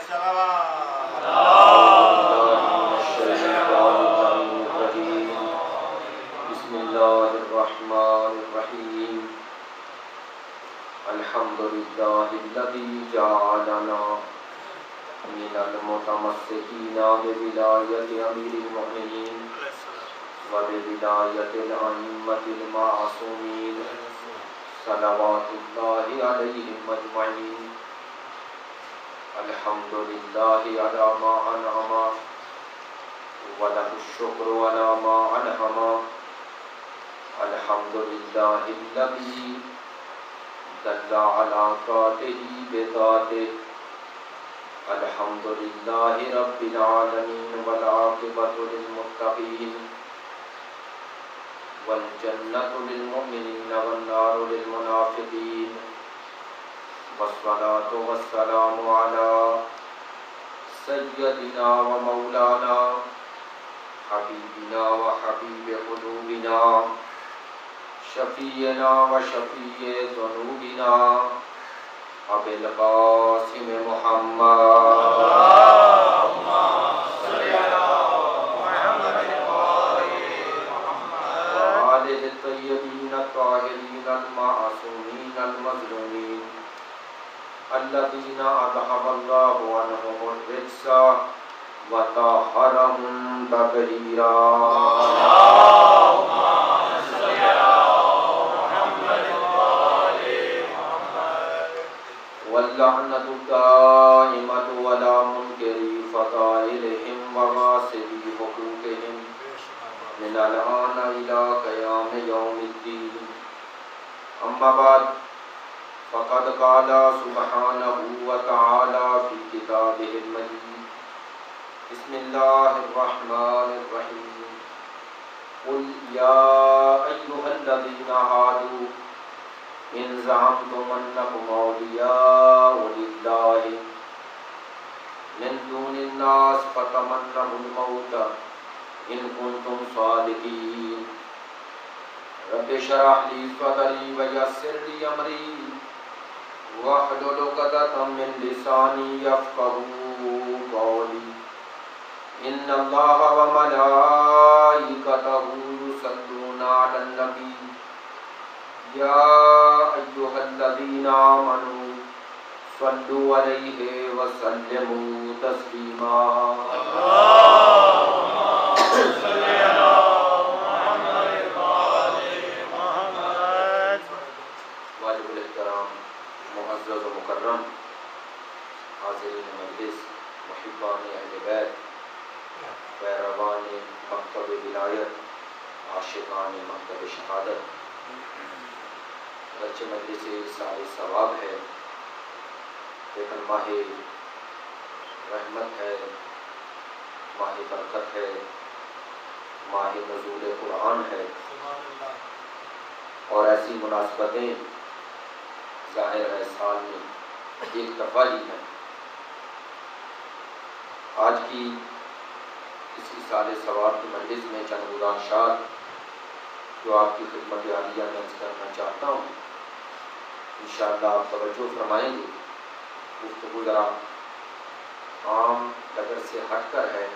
بسم الله الرحمن الرحيم الحمد لله الذي جعلنا من المتمسكين بولاية أمير المؤمنين وبولاية الأئمة المعصومين صلوات الله عليهم أجمعين. الحمد لله على ما أنعم وله الشكر على ما أنعم. الحمد لله الذي دل على ذاته بذاته. الحمد لله رب العالمين والعاقبة للمتقين والجنة للمؤمنين والنار للمنافقين. والصلاة والسلام على سيدنا ومولانا حبيبنا وحبيب قلوبنا شفيعنا وشفيع ذنوبنا أبي القاسم محمد اللهم صل على محمد وآله الطيبين الطاهرين المعصومين المظلومين الذين أذهب الله عنهم الرجس وطهرهم تطهيرا. اللهم صل على محمد وآل محمد واللعنة الدائمة على منكري فضائلهم وغاصبي حقوقهم من الآن إلى قيام يوم الدين. أما بعد فقد قال سبحانه وتعالى في كتابه المجيد بسم الله الرحمن الرحيم قل يا أيها الذين هادوا إن زعمتم أنكم أولياء لله من دون الناس فتمنوا الموت إن كنتم صادقين. رب اشرح لي صدري ويسر لي أمري واحلل عقدة من لساني يفقهوا قولي. إن الله وملائكته يصلون على النبي يا أيها الذين آمنوا صلوا عليه وسلموا تسليما. اللهم صل على محمد وآل محمد. واجب الاحترام معزز و مکرم حاضرین مجلس محبان اہل بیت پیروان مکتب ولایت عاشقان مکتب شہادت. اگرچہ مجلس ساری ثواب ہے لیکن ماہ رحمت ہے، ماہ برکت ہے، ماہ نزول قرآن ہے اور ایسی مناسبتیں ظاہر ہے سال میں ایک دفعہ ہی ہے. آج کی اسی سال ثواب کی مجلس میں چند گزارشات جو آپ کی خدمت عالیہ میں عرض کرنا چاہتا ہوں. انشاءاللہ آپ توجہ فرمائیں گے. گفتگو ذرا عام ڈگر سے ہٹ کر ہے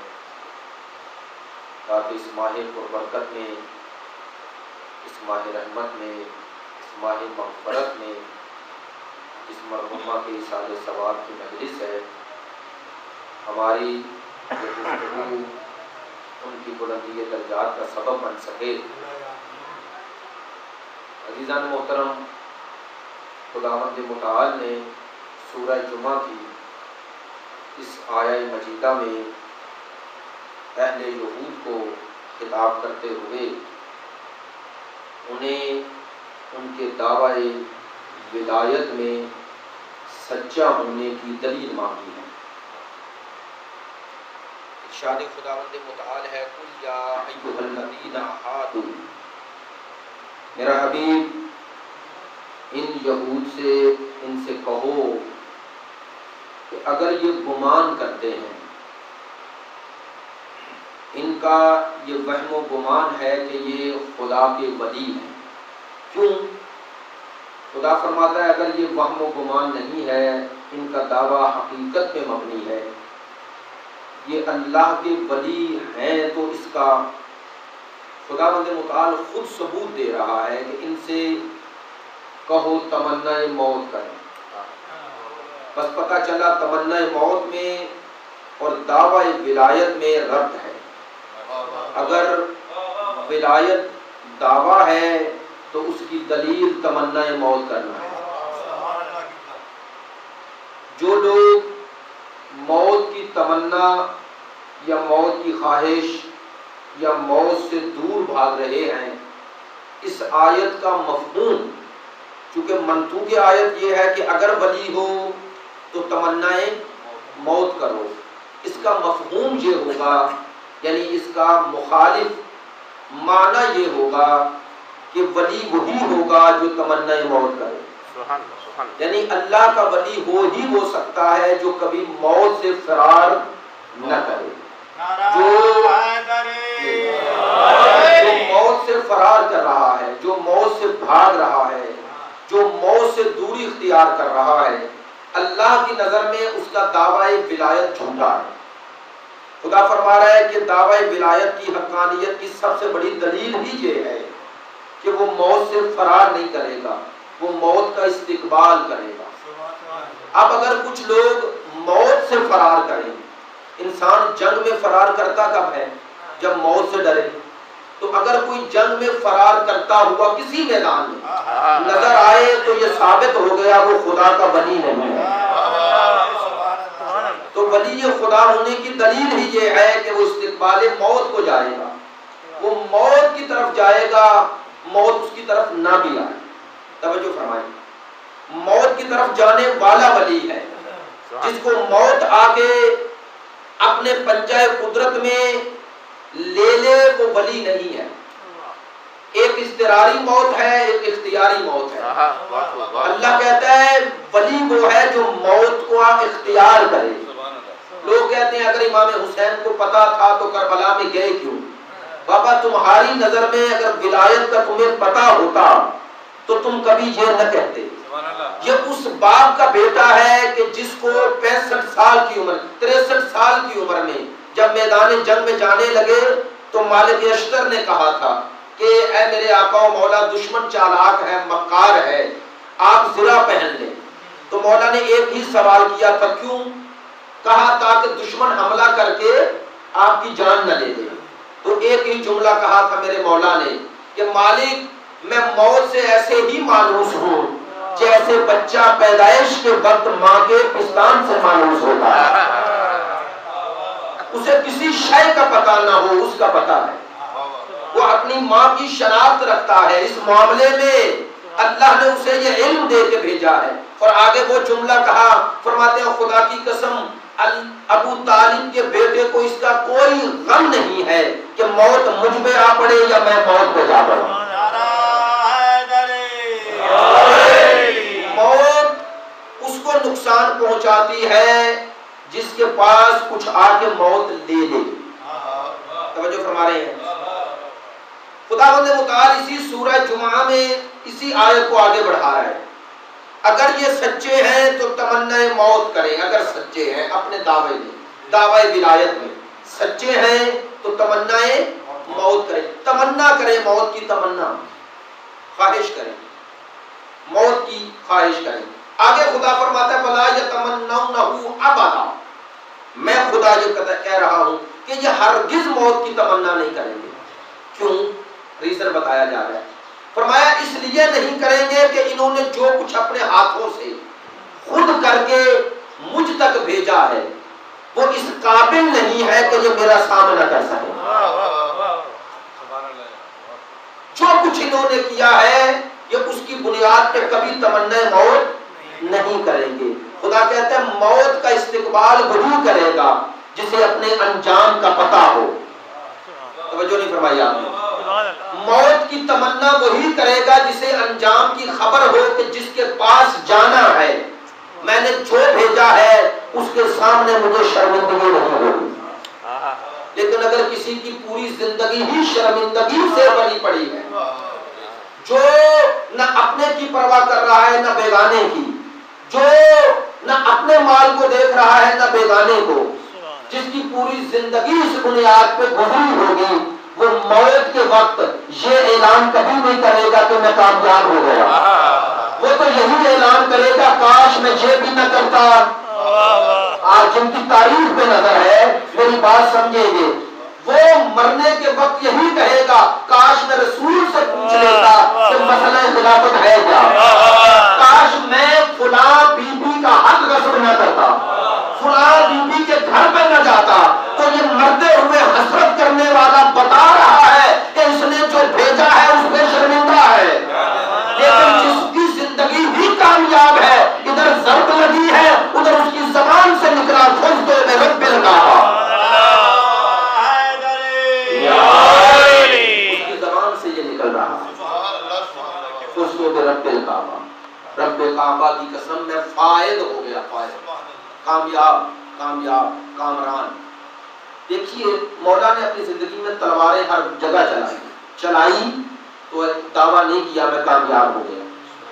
تاکہ اس ماہ پربرکت میں، اس ماہ رحمت میں، اس ماہ مغفرت میں اس مرحومہ کے سال ثواب کی مجلس ہے، ہماری یہ گفتگو ان کی بلندی درجات کا سبب بن سکے. عزیزان محترم، خداوند متعال نے سورہ جمعہ کی اس آیہ مجیدہ میں اہل یہود کو خطاب کرتے ہوئے انہیں ان کے دعوی ولایت میں سچا ہونے کی دلیل مانگی ہے. ارشاد خداوند متعال ہے قل یا ایھا الذین ہادوا، میرا حبیب ان یہود سے، ان سے کہو کہ اگر یہ گمان کرتے ہیں، ان کا یہ وہم و گمان ہے کہ یہ خدا کے ولی ہیں. کیوں؟ خدا فرماتا ہے اگر یہ وہم و گمان نہیں ہے، ان کا دعویٰ حقیقت پہ مبنی ہے، یہ اللہ کے ولی ہیں، تو اس کا خداوند متعال خود ثبوت دے رہا ہے کہ ان سے کہو تمنا موت کریں۔ بس پتہ چلا تمنا موت میں اور دعوی ولایت میں ربط ہے۔ اگر ولایت دعویٰ ہے تو اس کی دلیل تمنا موت کرنا ہے۔ جو لوگ موت کی تمنا یا موت کی خواہش یا موت سے دور بھاگ رہے ہیں، اس آیت کا مفہوم، چونکہ منطوق آیت یہ ہے کہ اگر ولی ہو تو تمنائے موت کرو، اس کا مفہوم یہ ہوگا، یعنی اس کا مخالف معنی یہ ہوگا کہ ولی وہی ہوگا جو تمنائے موت کرے۔ یعنی اللہ کا ولی ہی ہو سکتا ہے جو کبھی موت سے فرار نہ کرے، جو موت سے فرار کر رہا ہے، جو موت سے بھاگ رہا ہے، جو موت سے دوری اختیار کر رہا ہے، اللہ کی نظر میں اس کا دعویٰ ولایت جھوٹا ہے۔ خدا فرما رہا ہے کہ دعویٰ ولایت کی حقانیت کی سب سے بڑی دلیل ہی یہ ہے کہ وہ موت سے فرار نہیں کرے گا، وہ موت کا استقبال کرے گا۔ اب اگر کچھ لوگ موت سے فرار کریں، انسان جنگ میں فرار کرتا کب ہے؟ جب موت سے ڈرے۔ تو اگر کوئی جنگ میں فرار کرتا ہوا کسی میدان میں نظر آئے تو یہ ثابت ہو گیا وہ خدا کا ولی نہیں ہے۔ تو ولی خدا ہونے کی دلیل ہی یہ ہے کہ وہ استقبال موت کو جائے گا، وہ موت کی طرف جائے گا، موت اس کی طرف نہ بھی آئے۔ توجہ فرمائیں، موت کی طرف جانے والا ولی ہے، جس کو موت آگے اپنے پنجہ قدرت میں لے لے، وہ ولی نہیں ہے۔ ایک اضطراری موت ہے، ایک اختیاری موت ہے۔ اللہ کہتا ہے ولی وہ ہے جو موت کو اختیار کرے۔ لوگ کہتے ہیں اگر امام حسین کو پتا تھا تو کربلا میں گئے کیوں؟ بابا تمہاری نظر میں اگر ولایت کا تمہیں پتا ہوتا تو تم کبھی یہ نہ کہتے۔ یہ اس باپ کا بیٹا ہے کہ جس کو 65 سال کی عمر، 63 سال کی عمر میں جب میدان جنگ میں جانے لگے تو مالک اشتر نے کہا تھا کہ اے میرے آقا و مولا، دشمن چالاک ہے، مکار ہے، آپ زرہ پہن لیں۔ تو مولا نے ایک ہی سوال کیا تھا، کیوں؟ کہا تاکہ دشمن حملہ کر کے آپ کی جان نہ لے لے۔ تو ایک ہی جملہ کہا تھا میرے مولا نے کہ مالک میں موت سے ایسے ہی مانوس ہوں جیسے بچہ پیدائش کے وقت ماں کے پستان سے مانوس ہوتا ہے۔ اسے کسی شے کا پتہ نہ ہو، اس کا پتہ ہے، وہ اپنی ماں کی شناخت رکھتا ہے۔ اس معاملے میں اللہ نے اسے یہ علم دے کے بھیجا ہے۔ اور آگے وہ جملہ کہا، فرماتے ہیں خدا کی قسم ابو طالب کے بیٹے کو اس کا کوئی غم نہیں ہے کہ موت مجھ پہ آ پڑے یا میں موت پہ جا پڑوں۔ موت اس کو نقصان پہنچاتی ہے جس کے پاس کچھ آ کے موت لے لے۔ توجہ فرما رہے ہیں؟ خداوند متعال اسی سورہ جمعہ میں اسی آیت کو آگے بڑھا رہا ہے۔ اگر یہ سچے ہیں تو تمنا موت کریں، اگر سچے ہیں اپنے دعوے میں، دعوی ولایت میں سچے ہیں تو تمنا موت کریں۔ تمنا کریں، موت کی تمنا، خواہش کریں، موت کی خواہش کریں۔ آگے خدا فرماتا ہے فَلَا يَتَمَنَّوْنَهُ أَبَدًا، میں خدا یہ کہہ رہا ہوں کہ یہ ہرگز موت کی تمنا نہیں کریں گے۔ کیوں؟ ریزن بتایا جا رہا ہے۔ فرمایا اس لیے نہیں کریں گے کہ انہوں نے جو کچھ اپنے ہاتھوں سے خود کر کے مجھ تک بھیجا ہے وہ اس قابل نہیں ہے کہ یہ میرا سامنا کر سکے۔ جو کچھ انہوں نے کیا ہے یہ اس کی بنیاد پہ کبھی تمنا موت نہیں کریں گے۔ خدا کہتا ہے موت کا استقبال وہی کرے گا جسے اپنے انجام کا پتہ ہو۔ توجہ نہیں فرمائی آپ نے؟ موت کی تمنا وہی کرے گا جسے انجام کی خبر ہو کہ جس کے پاس جانا ہے، میں نے جو بھیجا ہے اس کے سامنے مجھے شرمندگی نہیں ہوگی۔ لیکن اگر کسی کی پوری زندگی ہی شرمندگی سے بھری پڑی ہے، جو نہ اپنے کی پرواہ کر رہا ہے نہ بیگانے کی، جو نہ اپنے مال کو دیکھ رہا ہے نہ بیگانے کو، جس کی پوری زندگی اس بنیاد پہ گزری ہوگی، وہ موت کے وقت یہ اعلان کبھی نہیں کرے گا کہ میں کامیاب ہو گیا. وہ تو یہی اعلان کرے گا کاش میں یہ بھی نہ کرتا. آج جن کی تاریخ پہ نظر ہے میری بات سمجھیں گے، وہ مرنے کے وقت یہی کہے گا کاش میں رسول سے پوچھ لیتا کہ مسئلہ خلافت ہے کیا، کاش میں فلاں بی بی کا حق غصب نہ کرتا، فلاں بی بی کے گھر پہ نہ جاتا. تو یہ مرتے ہوئے حسرت کرنے والا بتا رہا ہے کہ اس نے جو بھیجا ہے اس پہ شرمندہ ہے. لیکن جس کی زندگی ہی کامیاب ہے، ادھر ضرب لگی ہے ادھر اس کی زبان سے نکلا خود تو میں رب الکعبہ، اس کی زبان سے یہ نکل رہا خود تو رب الکعبہ، رب کعبہ کی قسم میں فائد ہو گیا، فائد، کامیاب، کامیاب، کامران. دیکھیے مولا نے اپنی زندگی میں تلواریں ہر جگہ چلائی تو دعویٰ نہیں کیا میں کامیاب ہو گیا،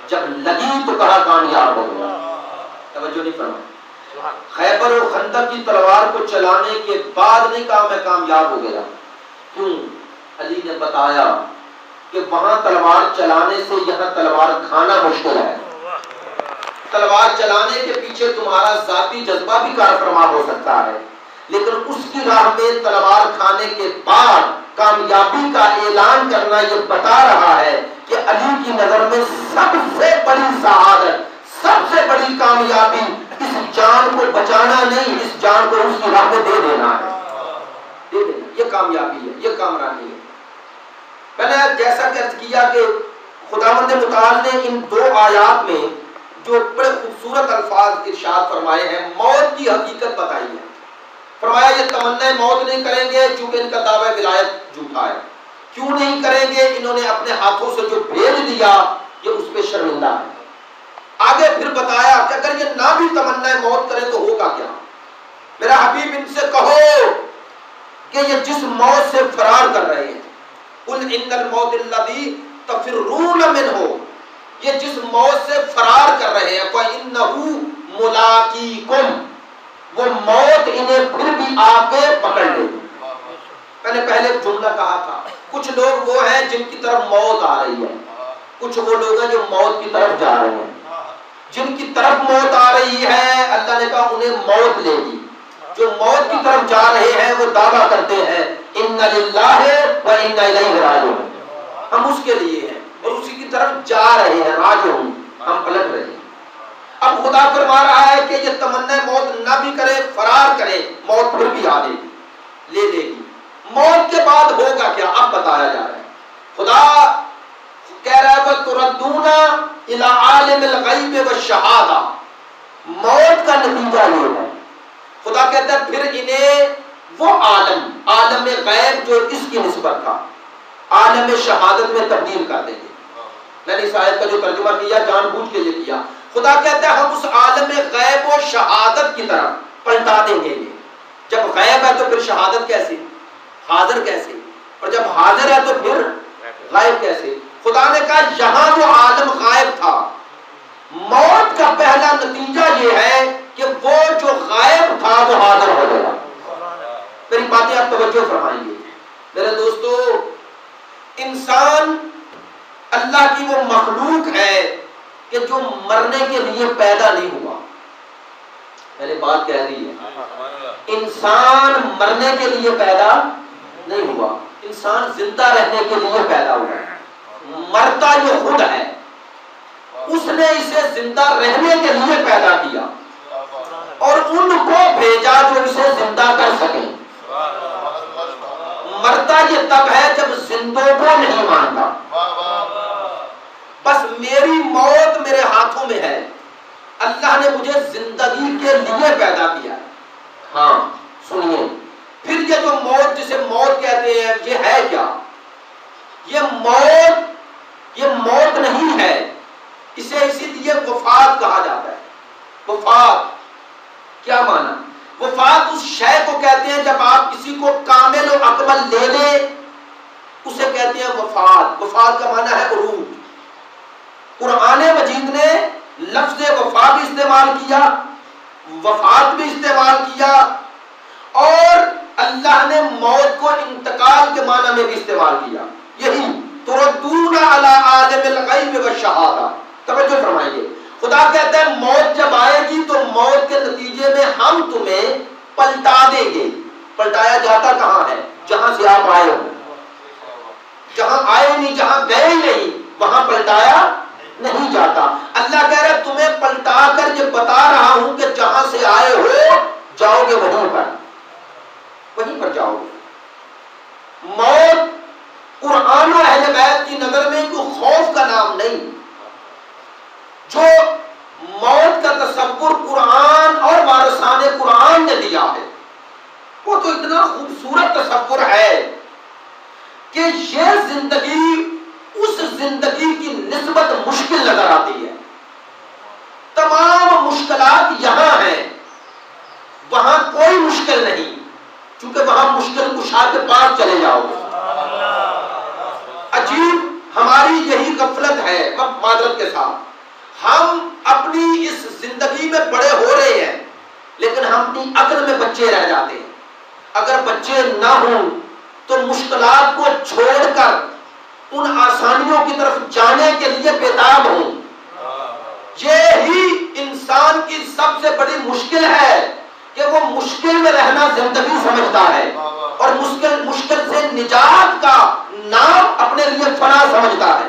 جب لگی تو کہا کامیاب ہو گیا. توجہ نہیں فرمائی. خیبر اور خندق کی تلوار کو چلانے کے بعد نہیں کہا میں کامیاب ہو گیا. کیوں؟ علی نے بتایا کہ وہاں تلوار چلانے سے یہاں تلوار کھانا مشکل ہے. تلوار چلانے کے پیچھے تمہارا ذاتی جذبہ بھی کار فرما ہو سکتا ہے، لیکن اس کی راہ میں تلوار کھانے کے بعد کامیابی کا اعلان کرنا یہ بتا رہا ہے کہ علی کی نظر میں سب سے بڑی سعادت، سب سے بڑی کامیابی اس جان کو بچانا نہیں، اس جان کو اس کی راہ میں دے دینا ہے. دے دینا، یہ کامیابی ہے، یہ کامرانی ہے. میں نے جیسا کہ عرض کیا کہ خداوند متعال نے ان دو آیات میں جو بڑے خوبصورت الفاظ ارشاد فرمائے ہیں، موت کی حقیقت بتائی ہے. فرمایا یہ تمنا موت نہیں کریں گے چونکہ ان کا دعویٰ ولایت جھوٹا ہے. کیوں نہیں کریں گے؟ انہوں نے اپنے ہاتھوں سے جو بھیج دیا یہ اس پہ شرمندہ ہے. آگے پھر بتایا کہ اگر یہ نہ بھی تمنا موت کریں تو ہوگا کیا؟ میرا حبیب ان سے کہو کہ یہ جس موت سے فرار کر رہے ہیں، قل ان الموت الذی تفرون منہ، یہ جس موت سے فرار کر رہے ہیں فإنہ ملاقیکم، وہ موت انہیں پھر بھی آ کے پکڑ لے گی. میں نے پہلے جملہ کہا تھا کچھ لوگ وہ ہیں جن کی طرف موت آ رہی ہے، کچھ وہ لوگ ہیں جو موت کی طرف جا رہے ہیں. جن کی طرف موت آ رہی ہے اللہ نے کہا انہیں موت لے گی. جو موت کی طرف جا رہے ہیں وہ دعویٰ کرتے ہیں ان للہ و انا الیہ راجعون، ہم اس کے لیے ہیں اور اسی کی طرف جا رہے ہیں، راجعون، ہم پلٹ رہے ہیں. اب خدا فرما رہا ہے کہ یہ تمنا موت نہ بھی کرے، فرار کرے، موت پھر بھی آ لے گی. موت کے بعد ہوگا کیا اب بتایا جا رہا ہے. خدا کہہ رہا ہے وَتُرَدُّونَ إِلَىٰ عَالِمِ الْغَيْبِ وَالشَّهَادَةِ، موت کا نتیجہ یہ ہے. خدا کہتا ہے پھر انہیں وہ عالم غیب جو اس کی نسبت تھا عالم شہادت میں تبدیل کر دیں گے. میں نے اس آیت کا جو ترجمہ کیا جان بوجھ کے یہ کیا. خدا کہتا ہے ہم اس عالم غیب و شہادت کی طرف پلٹا دیں گے. جب غیب ہے تو پھر شہادت کیسے، حاضر کیسے، اور جب حاضر ہے تو پھر غائب کیسے. خدا نے کہا یہاں جو عالم غائب تھا، موت کا پہلا نتیجہ یہ ہے کہ وہ جو غائب تھا وہ حاضر ہو گیا. میری باتیں آپ توجہ فرمائیں گے میرے دوستو. انسان اللہ کی وہ مخلوق ہے کہ جو مرنے کے لیے پیدا نہیں ہوا. میں نے بات کہہ دی ہے، انسان مرنے کے لیے پیدا نہیں ہوا، انسان زندہ رہنے کے لیے پیدا ہوا. مرتا جو خود ہے اس نے اسے زندہ رہنے کے لیے پیدا کیا اور ان کو بھیجا جو اسے زندہ کر سکیں. مرتا یہ تب ہے جب زندوں کو نہیں مانتا. بس میری موت میرے ہاتھوں میں ہے، اللہ نے مجھے زندگی کے لیے پیدا کیا. ہاں سنیے، پھر یہ جو موت جسے موت کہتے ہیں یہ ہے کیا؟ یہ موت نہیں ہے، اسے اسی لیے وفات کہا جاتا ہے. وفات کیا معنی؟ وفات اس شے کو کہتے ہیں جب آپ کسی کو کامل و اکمل لے لیں اسے کہتے ہیں وفات. وفات کا معنی ہے عروج. قرآن مجید نے لفظ وفا بھی استعمال کیا، وفات بھی استعمال کیا، اور اللہ نے موت کو انتقال کے معنی میں بھی استعمال کیا. یہی تردون علی عالم الغیب والشہادہ. توجہ فرمائیے، خدا کہتا ہے موت جب آئے گی تو موت کے نتیجے میں ہم تمہیں پلٹا دیں گے. پلٹایا جاتا کہاں ہے؟ جہاں سے آپ آئے ہو. جہاں آئے نہیں، جہاں گئے نہیں، وہاں پلٹایا نہیں جاتا. اللہ کہہ رہا ہے تمہیں پلٹا کر یہ بتا رہا ہوں کہ جہاں سے آئے ہو جاؤ گے وہیں پر جاؤ گے. موت قرآن و اہل بیت کی نظر میں کوئی خوف کا نام نہیں. جو موت کا تصور قرآن اور وارثان قرآن نے دیا ہے وہ تو اتنا خوبصورت تصور ہے کہ یہ زندگی اس زندگی کی نسبت مشکل نظر آتی ہے. تمام مشکلات یہاں ہیں، وہاں کوئی مشکل نہیں، چونکہ وہاں مشکل کشا کے پاس چلے جاؤ گے. عجیب ہماری یہی غفلت ہے. معذرت کے ساتھ ہم اپنی اس زندگی میں بڑے ہو رہے ہیں لیکن ہم اپنی عقل میں بچے رہ جاتے ہیں. اگر بچے نہ ہوں تو مشکلات کو چھوڑ کر ان آسانیوں کی طرف جانے کے لیے بےتاب ہوں. یہی انسان کی سب سے بڑی مشکل ہے کہ وہ مشکل میں رہنا زندگی سمجھتا ہے اور مشکل سے نجات کا نام اپنے لیے فنا سمجھتا ہے.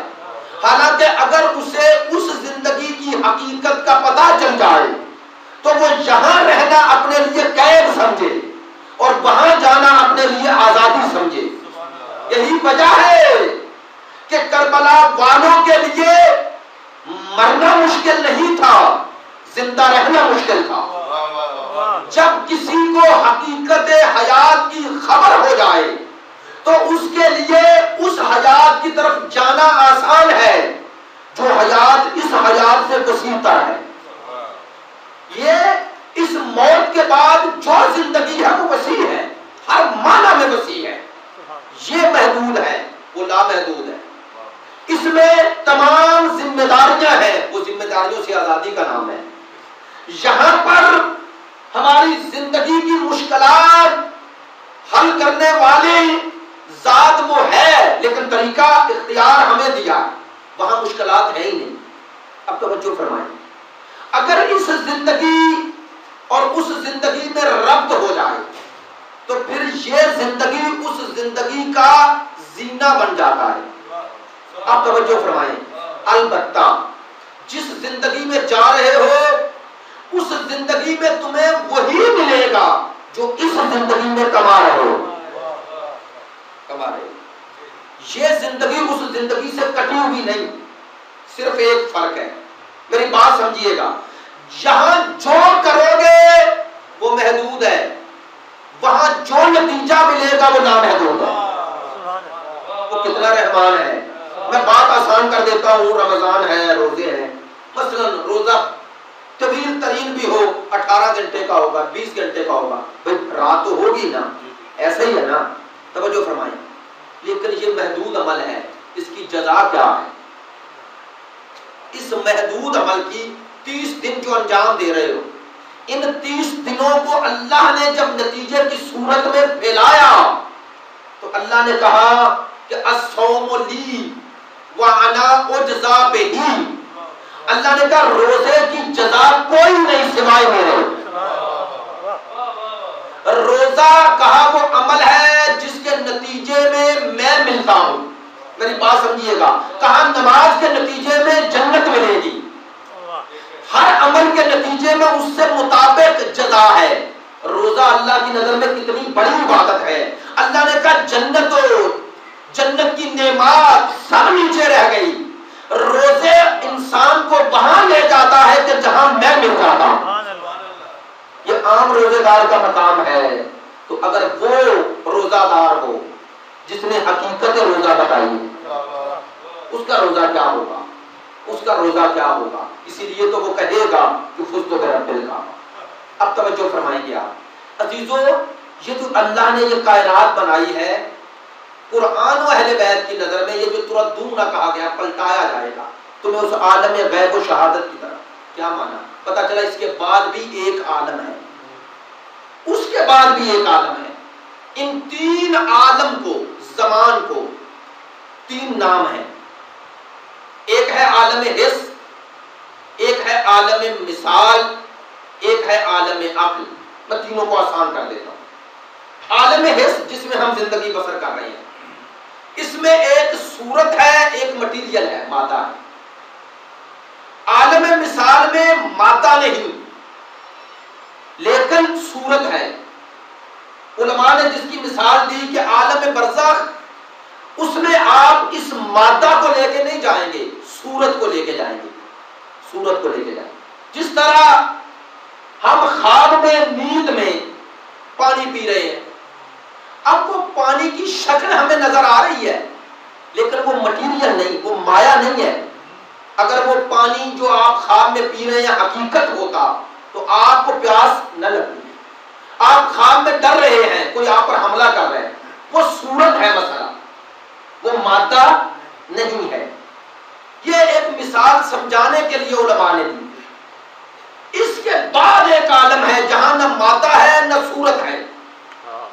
حالانکہ اگر اسے اس زندگی کی حقیقت کا پتہ چل جائے تو وہ یہاں رہنا اپنے لیے قید سمجھے اور وہاں جانا اپنے لیے آزادی سمجھے. یہی وجہ ہے کہ کربلا والوں کے لیے مرنا مشکل نہیں تھا، زندہ رہنا مشکل تھا. جب کسی کو حقیقت حیات کی خبر ہو جائے تو اس کے لیے اس حیات کی طرف جانا آسان ہے جو حیات اس حیات سے وسیع تر ہے. یہ اس موت کے بعد جو زندگی ہے وہ وسیع ہے، ہر معنی میں وسیع ہے. یہ محدود ہے، وہ لامحدود ہے. اس میں تمام ذمہ داریاں ہیں، وہ ذمہ داریوں سے آزادی کا نام ہے. یہاں پر ہماری زندگی کی مشکلات حل کرنے والے ذات وہ ہے لیکن طریقہ اختیار ہمیں دیا ہے. وہاں مشکلات ہیں ہی نہیں. اب توجہ فرمائیں، اگر اس زندگی اور اس زندگی میں ربط ہو جائے تو پھر یہ زندگی اس زندگی کا زینہ بن جاتا ہے. اب توجہ فرمائیں، البتہ جس زندگی میں جا رہے ہو اس زندگی میں تمہیں وہی ملے گا جو اس زندگی میں کما رہے ہو. یہ زندگی اس زندگی سے کٹی ہوئی نہیں. صرف ایک فرق ہے، میری بات سمجھیے گا. یہاں جو کرو گے وہ محدود ہے، وہاں جو نتیجہ ملے گا وہ نامحدود ہے. وہ کتنا رحمان ہے. میں بات آسان کر دیتا ہوں. رمضان ہے، روزے ہیں. مثلا روزہ طویل ترین بھی ہو، 18 گھنٹے کا ہوگا، 20 گھنٹے کا ہوگا، بھائی رات تو ہوگی نا، ایسا ہی ہے نا. توجہ فرمائیں، لیکن یہ محدود عمل ہے، اس کی جزا کیا ہے؟ اس محدود عمل کی 30 دن جو انجام دے رہے ہو، ان 30 دنوں کو اللہ نے جب نتیجے کی صورت میں پھیلایا تو اللہ نے کہا کہ الصوم لی وانا اجزا بہ. اللہ نے کہا روزے کی جزا کوئی نہیں سوائے میرے. روزہ کہا وہ عمل ہے جس کے نتیجے میں میں ملتا ہوں. میری بات سمجھیے گا. کہا نماز کے نتیجے میں جنت ملے گی. ہر عمل کے نتیجے میں اس سے مطابق جزا ہے. روزہ اللہ کی نظر میں کتنی بڑی عبادت ہے. اللہ نے کہا جنت کی نعمات سب نیچے رہ گئی. روزے انسان کو وہاں لے جاتا ہے کہ جہاں میں مل جاتا ہوں. یہ عام روزے دار کا مقام ہے. تو اگر وہ روزہ دار ہو جس نے حقیقت روزہ بتائی ہے، اس کا روزہ کیا ہوگا؟ اس کا روزہ کیا ہوگا؟ اسی لیے تو وہ کہے گا کہ فزت برب الکعبہ. اب توجہ فرمائیں گے آپ عزیزو، یہ جو اللہ نے یہ کائنات بنائی ہے، قرآن و اہل بیت کی نظر میں یہ جو تردون کہا گیا پلٹایا جائے گا، تمہیں اس عالم غیب و شہادت کی طرف. کیا مانا؟ پتا چلا اس کے بعد بھی ایک عالم ہے، اس کے بعد بھی ایک عالم ہے. ان تین عالم کو، زمان کو، تین نام ہیں. ایک ہے عالم حس، ایک ہے عالم مثال، ایک ہے عالم عقل. میں تینوں کو آسان کر دیتا ہوں. عالم حس جس میں ہم زندگی بسر کر رہے ہیں، اس میں ایک صورت ہے، ایک مٹیریل ہے، مادہ ہے. عالم مثال میں مادہ نہیں لیکن صورت ہے. علماء نے جس کی مثال دی کہ عالم برزخ، اس میں آپ اس مادہ کو لے کے نہیں جائیں گے، صورت کو لے کے جائیں گے. صورت کو لے کے جائیں گے. جس طرح ہم خواب میں، نیند میں پانی پی رہے ہیں، اب وہ پانی کی شکل ہمیں نظر آ رہی ہے لیکن وہ مٹیریل نہیں، وہ مایا نہیں ہے. اگر وہ پانی جو آپ خواب میں پی رہے ہیں حقیقت ہوتا تو آپ کو پیاس نہ لگتی. آپ خواب میں ڈر رہے ہیں، کوئی آپ پر حملہ کر رہے ہیں، وہ صورت ہے مسئلہ، وہ مادہ نہیں ہے. یہ ایک مثال سمجھانے کے لیے علماء نے دی. اس کے بعد ایک عالم ہے جہاں نہ مادہ ہے نہ صورت ہے.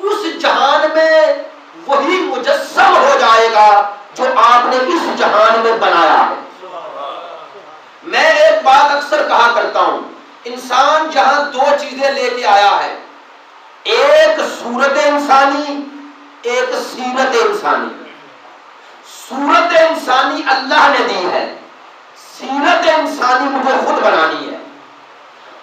اس جہان میں وہی مجسم ہو جائے گا جو آپ نے اس جہان میں بنایا ہے. میں ایک بات اکثر کہا کرتا ہوں، انسان جہاں دو چیزیں لے کے آیا ہے، ایک صورت انسانی، ایک سیرت انسانی. صورت انسانی اللہ نے دی ہے، سیرت انسانی مجھے خود بنانی ہے.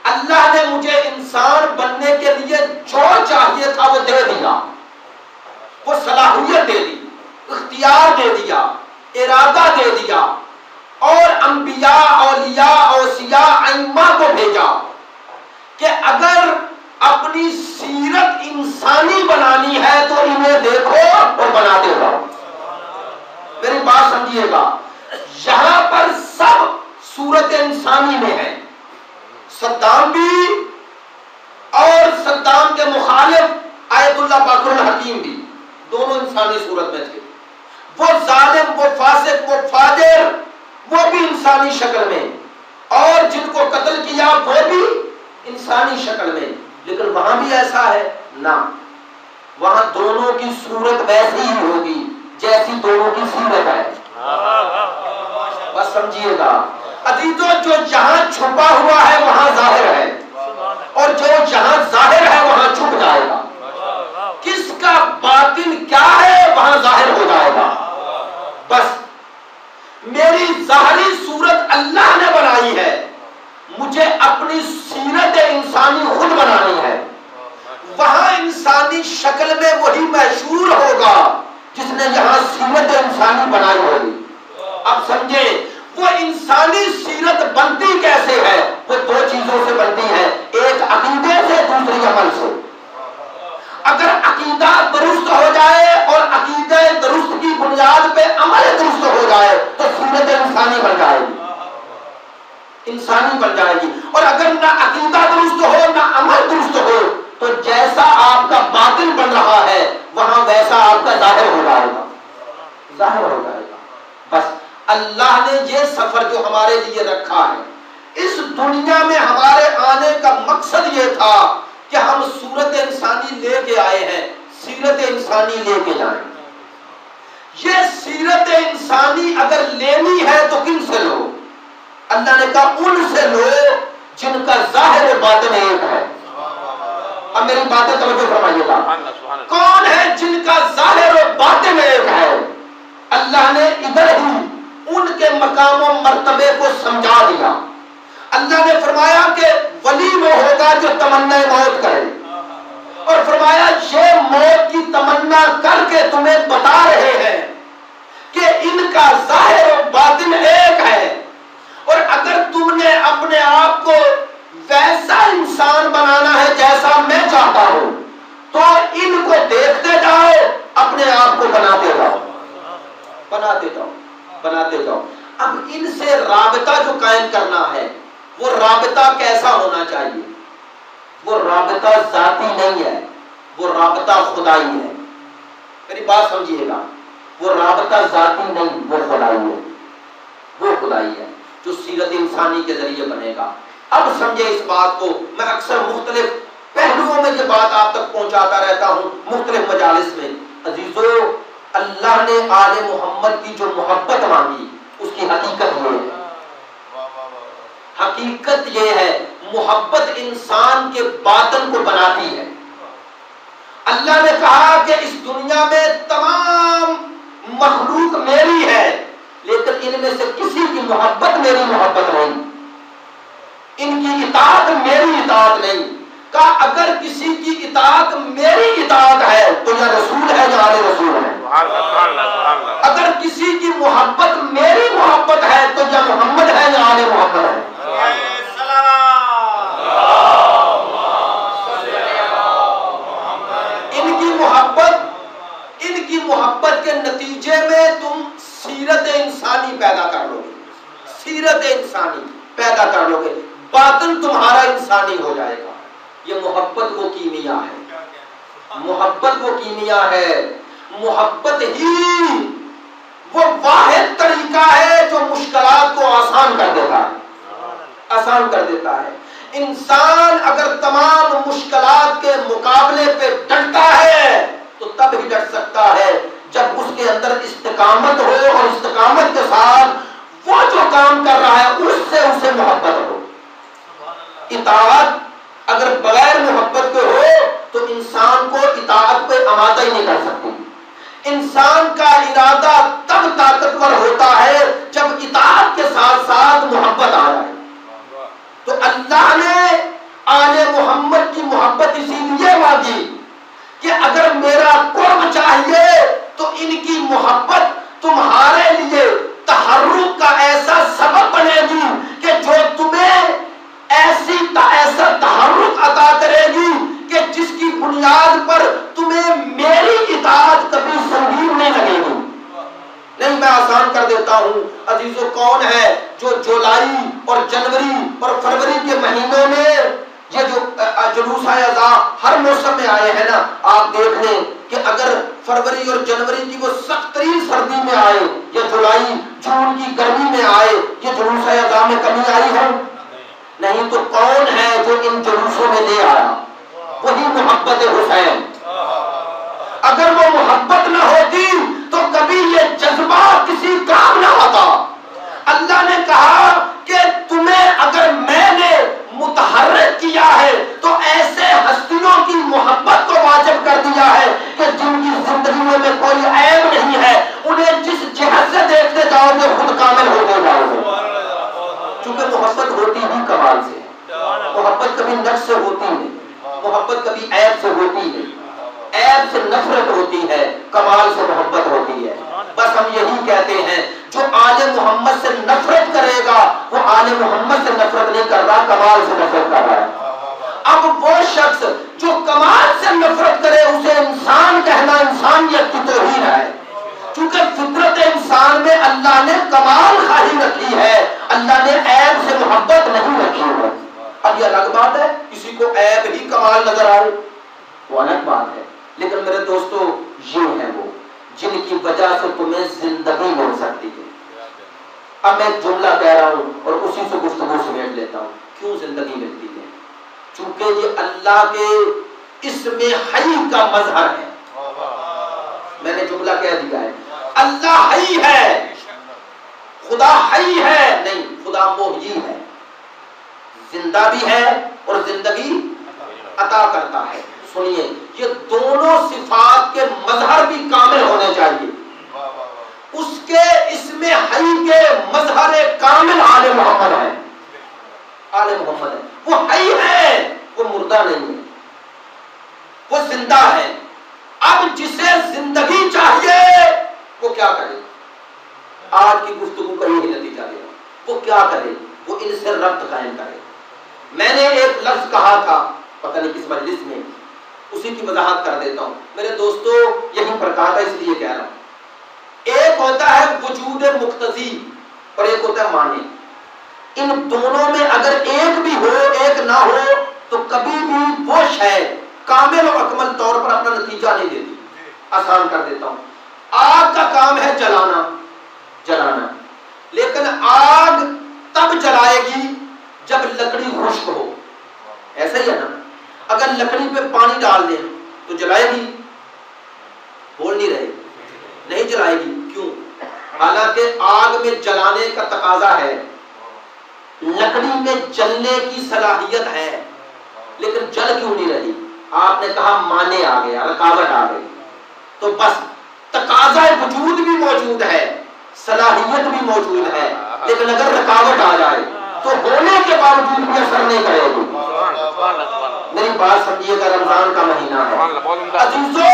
اللہ نے مجھے انسان بننے کے لیے جو چاہیے تھا وہ دے دیا، وہ صلاحیت دے دی، اختیار دے دیا، ارادہ دے دیا، اور انبیاء، اولیاء، اوصیاء، ائمہ کو بھیجا کہ اگر اپنی سیرت انسانی بنانی ہے تو انہیں دیکھو اور بناتے رہو. میری بات سمجھیے گا، یہاں پر سب صورت انسانی میں ہے. صدام بھی اور صدام کے مخالف آیت اللہ باقر الحکیم بھی، دونوں انسانی صورت میں تھے. وہ ظالم، وہ فاسق، وہ فاجر، وہ بھی انسانی شکل میں، اور جن کو قتل کیا وہ بھی انسانی شکل میں. لیکن وہاں بھی ایسا ہے نہ، وہاں دونوں کی صورت ویسی ہی ہوگی جیسی دونوں کی صورت ہے. بس سمجھیے گا عزیزو، جو جہاں چھپا ہوا ہے وہاں ظاہر ہے، اور جو جہاں ظاہر ہے وہاں چھپ جائے گا. کس کا باطن کیا ہے وہاں ظاہر ہو جائے گا. بس میری ظاہری صورت اللہ نے بنائی ہے، مجھے اپنی سیرت انسانی خود بنانی ہے. وہاں انسانی شکل میں وہی مشہور ہوگا جس نے یہاں سیرت انسانی بنائی ہوگی. اب سمجھیں وہ انسانی سیرت بنتی کیسے ہے؟ وہ دو چیزوں سے بنتی ہے، ایک عقیدے سے، دوسری عمل سے. اگر عقیدہ درست ہو جائے اور عقیدہ درست کی بنیاد پہ عمل درست ہو جائے تو سیرت انسانی بن جائے گی، انسانی بن جائے گی. اور اگر نہ عقیدہ درست ہو نہ عمل درست ہو تو جیسا آپ کا باطن بن رہا ہے وہاں ویسا آپ کا ظاہر ہو جائے گا، ظاہر ہو جائے گا. بس اللہ نے یہ سفر جو ہمارے لیے رکھا ہے، اس دنیا میں ہمارے آنے کا مقصد یہ تھا کہ ہم صورت انسانی لے کے آئے ہیں، سیرت انسانی لے کے جائیں. یہ سیرت انسانی اگر لینی ہے تو کن سے لو؟ اللہ نے کہا ان سے لو جن کا ظاہر و باطن ایک ہے. اب میری باتیں توجہ فرمائیے گا، کون ہے جن کا ظاہر و باطن ایک ہے؟ اللہ نے ادھر ہی ان کے مقام و مرتبے کو سمجھا دیا. اللہ نے فرمایا کہ ولی وہ ہوگا جو تمنا موت کرے، اور فرمایا یہ موت کی تمنا کر کے تمہیں بتا رہے ہیں کہ ان کا ظاہر و باطن ایک ہے. اور اگر تم نے اپنے آپ کو ویسا انسان بنانا ہے جیسا میں چاہتا ہوں تو ان کو دیکھتے جاؤ، اپنے آپ کو بناتے جاؤ، بناتے جاؤ، بناتے جاؤ. اب ان سے رابطہ جو قائم کرنا ہے وہ رابطہ کیسا ہونا چاہیے؟ وہ رابطہ ذاتی نہیں ہے، وہ رابطہ خدائی ہے. میری بات سمجھیے گا، وہ رابطہ ذاتی نہیں، وہ خدائی ہے، وہ خدائی ہے. جو سیرت انسانی کے ذریعے بنے گا۔ اب سمجھے اس بات کو، میں اکثر مختلف پہلوؤں میں یہ بات آپ تک پہنچاتا رہتا ہوں مختلف مجالس میں۔ عزیزو، اللہ نے آل محمد کی جو محبت مانگی اس کی حقیقت یہ ہے، حقیقت یہ ہے محبت انسان کے باطن کو بناتی ہے۔ اللہ نے کہا کہ اس دنیا میں تمام مخلوق میری ہے، لیکن ان میں سے کسی کی محبت میری محبت نہیں، ان کی اطاعت میری اطاعت نہیں۔ کہا اگر کسی کی اطاعت میری اطاعت ہے تو یا رسول ہے یا آل رسول ہے، اگر کسی کی محبت میری محبت ہے تو یا محمد ہے یا آل محمد ہے۔ ان کی محبت کے نتیجے میں تم سیرت انسانی پیدا کر لو گے، سیرت انسانی پیدا کر لو گے، باطن تمہارا انسانی ہو جائے گا۔ یہ محبت وہ کیمیا ہے، محبت وہ کیمیا ہے، محبت ہی وہ واحد طریقہ ہے جو مشکلات کو آسان کر دیتا ہے، آسان کر دیتا ہے۔ انسان اگر تمام مشکلات کے مقابلے پہ ڈٹتا ہے تو تب ہی ڈٹ سکتا ہے جب اس کے اندر استقامت ہو، اور استقامت کے ساتھ وہ جو کام کر رہا ہے اس سے اسے محبت ہو۔ اطاعت اگر بغیر محبت کے ہو تو انسان کو اطاعت پہ آمادہ ہی نہیں کر سکتی۔ انسان کا ارادہ تب طاقتور ہوتا ہے جب اطاعت کے ساتھ ساتھ محبت آ جائے۔ تو اللہ نے آل محمد کی محبت اسی لیے مانگی کہ اگر میرا قرب چاہیے تو ان کی محبت تمہارے لیے تحرک کا ایسا سبب بنے گی کہ جو تمہیں ایسا تحرک عطا کرے گی کہ جس کی بنیاد پر تمہیں میری اطاعت کبھی سنگین نہیں لگے گی۔ نہیں، میں آسان کر دیتا ہوں عزیزو، کون ہے جو جولائی اور جنوری اور فروری کے مہینوں میں یہ جو جلوس اعضاء ہر موسم میں آئے ہیں نا، آپ دیکھ لیں کہ اگر فروری اور جنوری کی وہ سخت ترین سردی میں آئے یا جولائی جون کی گرمی میں آئے، یہ جلوس اعضاء میں کمی آئی ہے؟ نہیں۔ تو کون ہے جو ان جلوسوں میں لے آیا؟ وہی محبت حسین۔ اگر وہ محبت نہ ہوتی تو کبھی یہ جذبہ کسی کام نہ ہوتا۔ اللہ نے کہا کہ تمہیں اگر میں نے متحرک کیا ہے تو ایسے ہستیوں کی محبت کو واجب کر دیا ہے کہ جن کی زندگیوں میں کوئی عیب نہیں ہے، انہیں جس جہت سے دیکھتے جاؤ گے خود کامل ہوتے جاؤ گے۔ چونکہ محبت ہوتی ہی کمال سے، محبت کبھی نقص سے ہوتی نہیں، محبت کبھی عیب سے ہوتی نہیں، عیب سے نفرت ہوتی ہے، کمال سے محبت ہوتی ہے۔ بس ہم یہی کہتے ہیں جو آل محمد سے نفرت کرے گا وہ آل محمد سے نفرت نہیں کر رہا، کمال سے نفرت کر رہا ہے۔ اب وہ شخص جو کمال سے نفرت کرے اسے انسان کہنا انسانیت کی توہین ہے، چونکہ فطرت انسان میں اللہ نے کمال خواہی رکھی ہے، اللہ نے عیب سے محبت نہیں رکھی ہے۔ اب یہ الگ بات ہے کسی کو عیب ہی کمال نظر آئے، وہ الگ بات ہے، لیکن میرے دوستو یہ ہیں وہ جن کی وجہ سے تمہیں زندگی مل سکتی ہے۔ اب میں ایک جملہ کہہ رہا ہوں اور اسی سے گفتگو سمیٹ لیتا ہوں۔ کیوں زندگی ملتی ہے؟ چونکہ یہ اللہ کے اسم حی کا مظہر ہے۔ میں نے جملہ کہہ دیا ہے، اللہ حی ہے، خدا حی ہے نہیں، خدا محیی ہے، زندہ بھی ہے اور زندگی عطا کرتا ہے۔ سنیے، یہ دونوں صفات کے مظہر بھی کامل ہونے چاہیے۔ اس کے اسم حی کے مظہر کامل آل محمد ہے، آل محمد ہے۔ وہ حی ہے، وہ مردہ نہیں ہے، وہ زندہ ہے۔ اب جسے زندگی چاہیے وہ کیا کرے؟ آج کی گفتگو کا یہی نتیجہ دے گا، وہ کیا کرے؟ وہ ان سے ربط قائم کرے۔ میں نے ایک لفظ کہا تھا پتہ نہیں کس مجلس میں، اسی کی وضاحت کر دیتا ہوں میرے دوستو، یہیں پر کہا تھا اس لیے کہہ رہا ہوں۔ ایک ہوتا ہے وجود مقتضی اور ایک ہوتا ہے معنی۔ ان دونوں میں اگر ایک بھی ہو ایک نہ ہو تو کبھی بھی وہ شے کامل اور اکمل طور پر اپنا نتیجہ نہیں دیتی۔ آسان کر دیتا ہوں، آگ کا کام ہے جلانا، لیکن آگ تب جلائے گی جب لکڑی خشک ہو. ایسا ہی ہے نا, اگر لکڑی پہ پانی ڈال دیں تو جلائے گی؟ بول نہیں رہے, نہیں جلائے گی. کیوں؟ حالانکہ آگ میں جلانے کا تقاضا ہے, لکڑی میں جلنے کی صلاحیت ہے, لیکن جل کیوں نہیں رہی؟ آپ نے کہا مانے آ گیا, رکاوٹ آ گئی. تو بس تقاضا وجود بھی موجود ہے, صلاحیت بھی موجود ہے, لیکن اگر رکاوٹ آ جائے تو ہونے کے باوجود بھی اثر نہیں کرے گی. میری بات سمجھیے گا, رمضان کا مہینہ ہے عزیزو,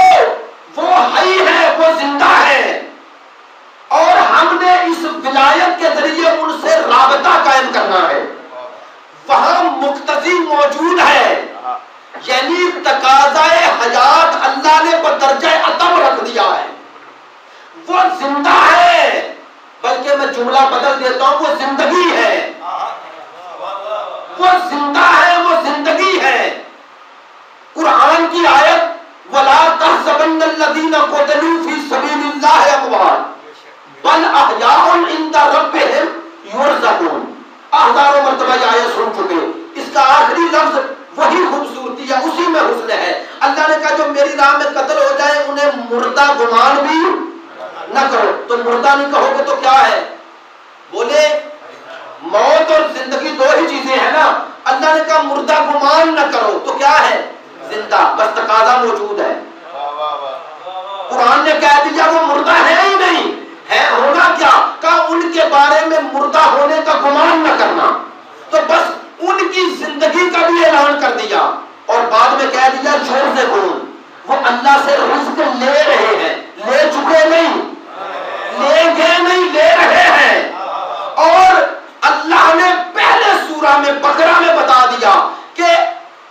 وہ حی ہے, وہ زندہ ہے, اور ہم نے اس ولایت کے ذریعے ان سے رابطہ قائم کرنا ہے. وہاں مقتضی موجود ہے, یعنی تقاضائے حیات اللہ نے بدرجہ اتم رکھ دیا ہے. وہ زندہ ہے, بلکہ میں جملہ بدل دیتا ہوں, وہ زندگی ہے. وہ زندہ ہے, وہ زندگی ہے. قرآن کی آیت وَلَا تَحْسَبَنَّ الَّذِينَ قُتِلُوا فِي سَبِيلِ اللَّهِ أَمْوَاتٌ بَلْ أَحْيَاءٌ عِندَ رَبِّهِمْ يُرْزَقُونَ. ہزاروں مرتبہ یہ آیت سن چکے. اس کا آخری لفظ وہی خوبصورتی ہے, اسی میں حسن ہے. اللہ نے کہا جو میری راہ میں قتل ہو جائے انہیں مردہ گمان بھی نہ کرو. تو مردہ نہیں کہو گے تو کیا ہے؟ بولے موت اور زندگی دو ہی چیزیں ہیں نا. اللہ نے کہا مردہ گمان نہ کرو تو کیا ہے؟ زندہ. بس تقاضا موجود ہے. قرآن نے کہہ دیا وہ مردہ ہے ہی نہیں ہے, ہونا کیا؟ کہا ان کے بارے میں مردہ ہونے کا گمان نہ کرنا. تو بس ان کی زندگی کا بھی اعلان کر دیا, اور بعد میں کہہ دیا زور سے بول, وہ اللہ سے رزق لے رہے ہیں, لے چکے نہیں, لے گئے نہیں, لے رہے ہیں. اور اللہ نے پہلے سورہ میں بقرہ میں بتا دیا کہ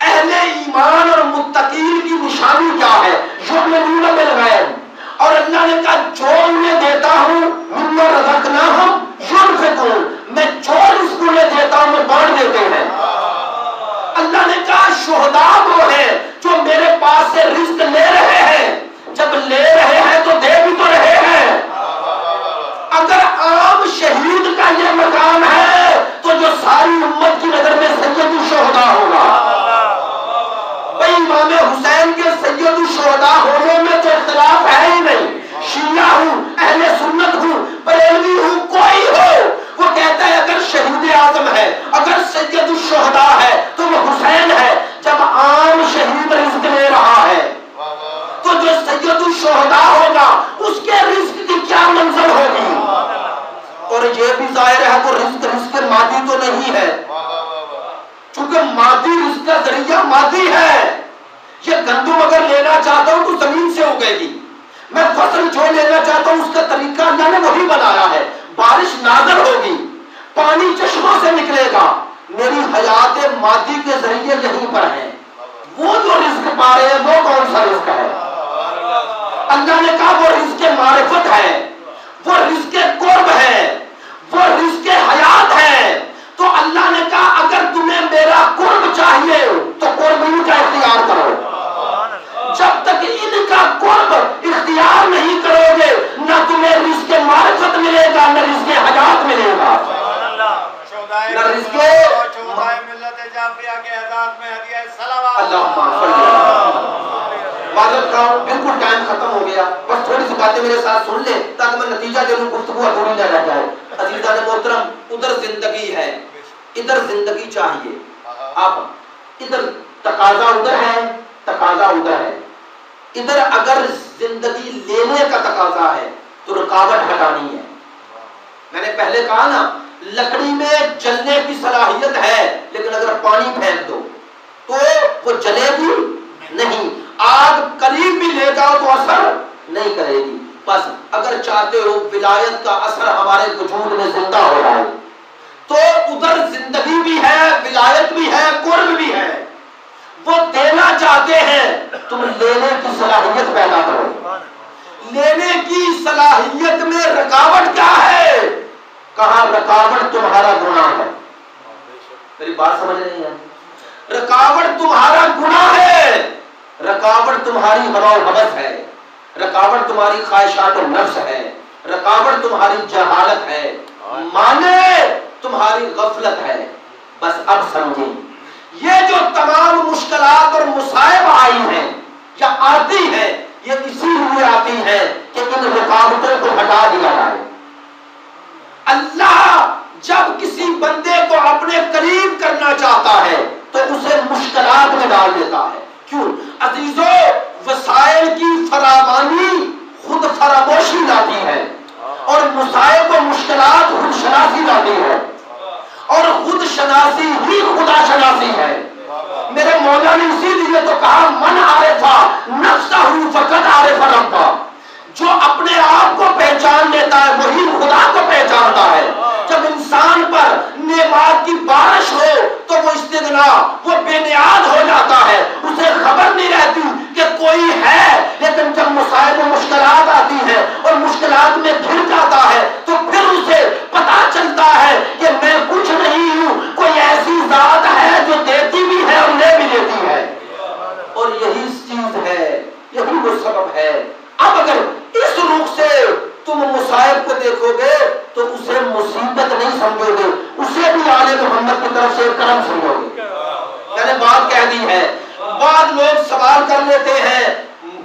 اہل ایمان اور متقین کی نشانی کیا ہے, یؤمنون بالغیب. اور اللہ نے کہا جو انہیں دیتا ہوں مما رزقناہم ينفقون, میں جو رزق انہیں دیتا ہوں میں بانٹ دیتے ہیں. اللہ نے کہا شہداء وہ ہیں جو میرے پاس سے رزق لے رہے ہیں, جب لے رہے ہیں تو دے بھی تو رہے ہیں. اگر عام شہید کا یہ مقام ہے تو جو ساری امت کی نظر میں سید الشہداء ہوگا. بھائی امام حسین کے سید الشہداء ہونے میں تو اختلاف ہے ہی نہیں. شیعہ ہوں, اہل سنت ہوں, بریلوی ہوں, کوئی ہو, وہ کہتا ہے اگر شہید اعظم ہے, اگر سید الشہداء ہے تو وہ حسین ہے. جب عام شہید رزق لے رہا ہے تو جو سید الشہداء ہوگا اس کے رزق کی کیا منزل ہوگی. اور یہ بھی ظاہر ہے وہ رزق مادی تو نہیں ہے, چونکہ مادی رزق کا ذریعہ مادی ہے. یہ گندم اگر لینا چاہتا ہوں تو زمین سے اگے گی, میں فصل جو لینا چاہتا ہوں اس کا طریقہ اللہ نے وہی بنایا ہے. بارش نازل ہوگی, پانی چشموں سے نکلے گا. میری حیات مادی کے ذریعے یہیں پر ہے. وہ جو رزق پا رہے ہیں وہ کون سا رزق ہے؟ اللہ نے کہا وہ رزق معرفت ہے, وہ رزق قرب ہے, وہ رزق حیات ہے. تو اللہ نے کہا اگر تمہیں میرا قرب چاہیے تو قرب ان کا اختیار کرو. جب تک ان کا قرب اختیار نہیں کرو گے نہ تمہیں رزق معرفت ملے گا, نہ رزق حیات ملے گا, نہ رزق بالکل. ٹائم ختم ہو گیا, بس تھوڑی سی باتیں میرے ساتھ سن لیں تاکہ میں نتیجہ دے لوں, گفتگو ادھوری نہ رہ جائے. عزیزان محترم, ادھر زندگی ہے, ادھر زندگی چاہیے. اب ادھر تقاضا ادھر ہے, تقاضا ادھر ہے. ادھر اگر زندگی لینے کا تقاضا ہے تو رکاوٹ ہٹانی ہے. میں نے پہلے کہا نا لکڑی میں جلنے کی صلاحیت ہے, لیکن اگر پانی پھینک دو تو وہ جلے گی نہیں. آگ قریب بھی لے جاؤ تو اثر نہیں کرے گی. بس اگر چاہتے ہو ولایت کا اثر ہمارے وجود میں زندہ ہو رہا ہے تو ادھر زندگی بھی ہے, ولایت بھی ہے, قرب بھی ہے. وہ دینا چاہتے ہیں, تم لینے کی صلاحیت پیدا کرو. لینے کی صلاحیت میں رکاوٹ کیا ہے؟ کہاں رکاوٹ تمہارا گناہ ہے. میری بات سمجھ نہیں ہے؟ رکاوٹ تمہارا گناہ ہے, رکاوٹ تمہاری ہوا و ہوس ہے, رکاوٹ تمہاری خواہشات نفس ہے, رکاوٹ تمہاری جہالت ہے. مانے تمہاری غفلت ہے. بس اب سمجھیں یہ جو تمام مشکلات اور مصائب آئی ہیں یا آتی ہیں یہ اسی لیے آتی ہیں کہ ان رکاوٹوں کو ہٹا دیا جائے. اللہ جب کسی بندے کو اپنے قریب کرنا چاہتا ہے تو اسے مشکلات میں ڈال دیتا ہے. کیوں عزیزو؟ وسائل کی فراوانی خود فراموشی لاتی ہے اور مصائب و مشکلات خود شناسی لاتی ہے اور خود شناسی ہی خدا شناسی ہے. میرے مولا نے اسی لیے تو کہا من عارفا نفسہ فقط عارف ربا. جو اپنے آپ کو پہچان لیتا ہے وہی خدا کو پہچانتا ہے. جب انسان پر نعمات کی بارش ہو تو وہ استغنا وہ بے نیاز ہو جاتا ہے. اسے خبر نہیں رہتی کہ کوئی ہے. لیکن جب مصائب و مشکلات آتی ہیں اور مشکلات میں گر جاتا ہے تو پھر اسے پتا چلتا ہے کہ میں کچھ نہیں ہوں, کوئی ایسی ذات ہے جو دیتی بھی ہے اور لے بھی لیتی ہے. اور یہی چیز ہے, یہی وہ سبب ہے. اب اگر اس رخ سے تم مصائب کو دیکھو گے تو اسے مصیبت نہیں سمجھو گے, اسے بھی آل محمد کی طرف سے کرم سمجھو گے. میں نے بات کہہ دی ہے. بعض لوگ سوال کر لیتے ہیں,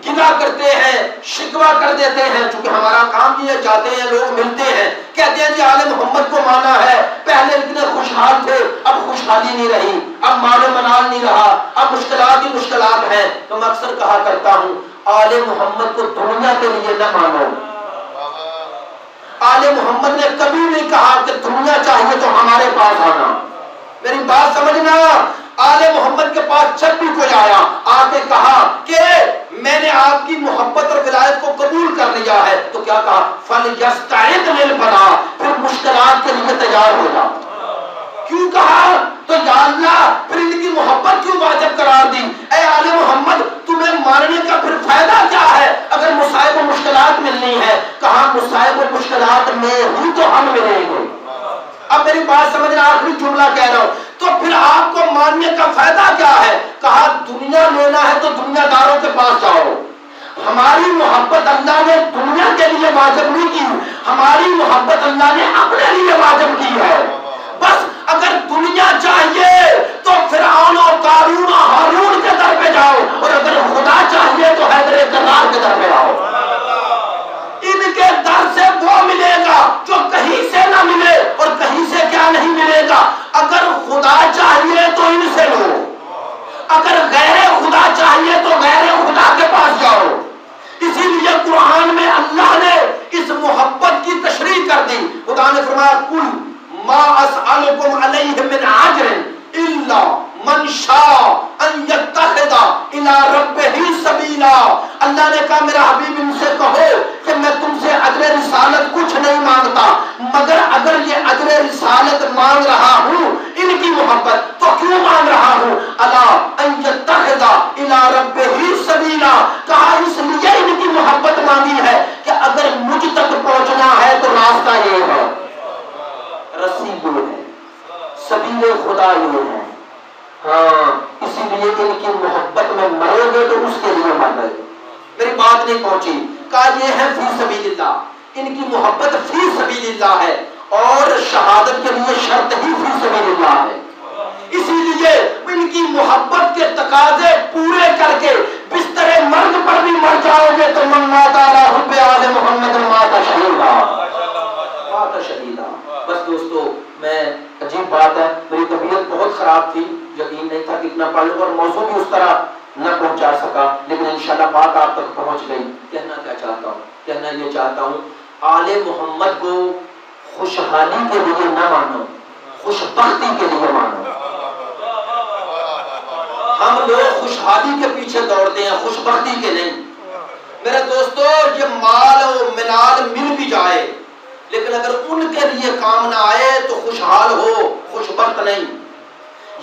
گلا کرتے ہیں, شکوہ کر دیتے ہیں. چونکہ ہمارا کام یہ جاتے ہیں لوگ ملتے ہیں کہتے ہیں جی آل محمد کو مانا ہے, پہلے اتنے خوشحال تھے اب خوشحالی نہیں رہی, اب مان و منال نہیں رہا, اب مشکلات ہی مشکلات ہیں. تو میں اکثر کہا کرتا ہوں آل محمد کو دنیا کے لیے نہ مانو. آل محمد نے کبھی نہیں کہا کہ دنیا چاہیے تو ہمارے پاس آنا. میری بات سمجھنا, آل محمد کے پاس جب بھی کوئی آیا آ کے کہا کہ میں نے آپ کی محبت اور ولایت کو قبول کر لیا ہے تو کیا کہا فَلْيَسْتَعِدْ لِلْبَلَاءِ, پھر مشکلات کے لیے تیار ہو جا. کیوں کہا؟ تو یا اللہ پھر ان کی محبت کیوں واجب قرار دی؟ اے آل محمد تمہیں ماننے کا پھر فائدہ کیا ہے اگر مصائب و مشکلات ملنی ہے؟ کہا مصائب و مشکلات میں ہی تو ہم ملیں گے. اب میری بات سمجھنا, آخری جملہ کہہ رہا ہوں. تو پھر آپ کو ماننے کا فائدہ کیا ہے؟ کہا دنیا لینا ہے تو دنیا داروں کے پاس جاؤ. ہماری محبت اللہ نے دنیا کے لیے واجب نہیں کی, ہماری محبت اللہ نے اپنے لیے واجب کی ہے. بس اگر دنیا چاہیے تو فرعون و قارون و ہارون کے در پہ جاؤ, اور اگر خدا چاہیے تو حیدر کرار کے در پہ آؤ. ان کے در سے وہ ملے گا جو کہیں سے نہ ملے, اور کہیں سے کیا نہیں ملے گا. اگر خدا چاہیے تو ان سے لو, اگر غیر خدا چاہیے تو غیر خدا کے پاس جاؤ. اسی لیے قرآن میں اللہ نے اس محبت کی تشریح کر دی. خدا نے فرمایا کل ما اسألکم علیہ من اجر الا من شاء ان یتخذ الی ربہ سبیلا. اللہ نے کہا میرا حبیب ان سے کہو کہ میں تم سے اجر رسالت کچھ نہیں مانگتا, مگر اگر یہ اجر رسالت مانگ رہا ہوں ان کی محبت تو کیوں مانگ رہا ہوں؟ الا ان یتخذ الی ربہ سبیلا. کہا اس لیے ان کی محبت مانگی ہے کہ اگر مجھ تک پہنچنا ہے تو راستہ یہ ہے, رسی یہ ہے, سبیل خدا یہ ہے. ہاں اسی لیے ان کی محبت میں مرو گے تو اس کے لیے مر گئے. میری بات نہیں پہنچی. کہا یہ ہے فی سبیل اللہ, ان کی محبت فی سبیل اللہ ہے, اور شہادت کے لیے شرط ہی فی سبیل اللہ ہے. اسی لیے ان کی محبت کے تقاضے پورے کر کے بستر مرگ پر بھی مر جاؤ گے تو من مات علی حب آل محمد مات شہیدا, مات شہیدا. بس دوستو میں, عجیب بات ہے, میری طبیعت بہت خراب تھی, یقین نہیں تھا کہ اتنا پڑھ لوں, اور موضوع بھی اس طرح نہ پہنچا سکا, لیکن انشاءاللہ بات آپ تک پہنچ گئی. کہنا کیا چاہتا ہوں؟ کہنا یہ چاہتا ہوں آل محمد کو خوشحالی کے لیے نہ مانو, خوش بختی کے لیے مانو. ہم لوگ خوشحالی کے پیچھے دوڑتے ہیں, خوش بختی کے نہیں. میرے دوستو یہ مال و منال مل بھی جائے لیکن اگر ان کے لیے کام نہ آئے تو خوشحال ہو, خوش بخت نہیں.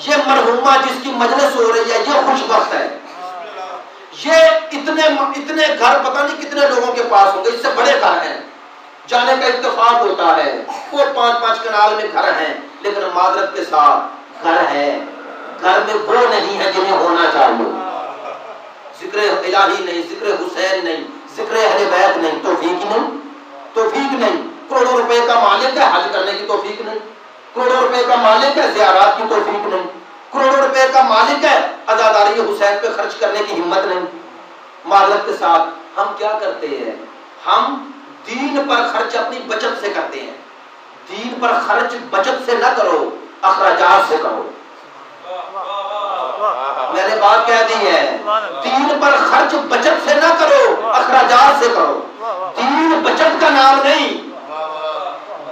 یہ مرحومہ جس کی مجلس ہو رہی ہے یہ خوش بخت ہے. یہ اتنے گھر پتہ نہیں کتنے لوگوں کے پاس ہوں گے, اس سے بڑے گھر ہیں, جانے کا اتفاق ہوتا ہے, وہ 5-5 کنال میں گھر ہیں, لیکن معذرت کے ساتھ گھر ہے, گھر میں وہ نہیں ہے جنہیں ہونا چاہیے. ذکر الہی نہیں, ذکر حسین نہیں, ذکر اہل بیت نہیں, توفیق نہیں, کروڑوں روپے کا مالک ہے, حج کرنے کی توفیق نہیں, کروڑوں روپے کا مالک ہے، زیارات کی توفیق نہیں، کروڑوں روپے کا مالک ہے، عزاداری حسین پہ خرچ کرنے کی ہمت نہیں۔ معذرت کے ساتھ ہم کیا کرتے ہیں؟ ہم دین پر خرچ اپنی بچت سے کرتے ہیں۔ دین پر خرچ بچت سے نہ کرو، اخراجات سے کرو۔ میں نے بات کہہ دی ہے، دین پر خرچ بچت سے نہ کرو، اخراجات سے کرو۔ دین بچت کا نام نہیں،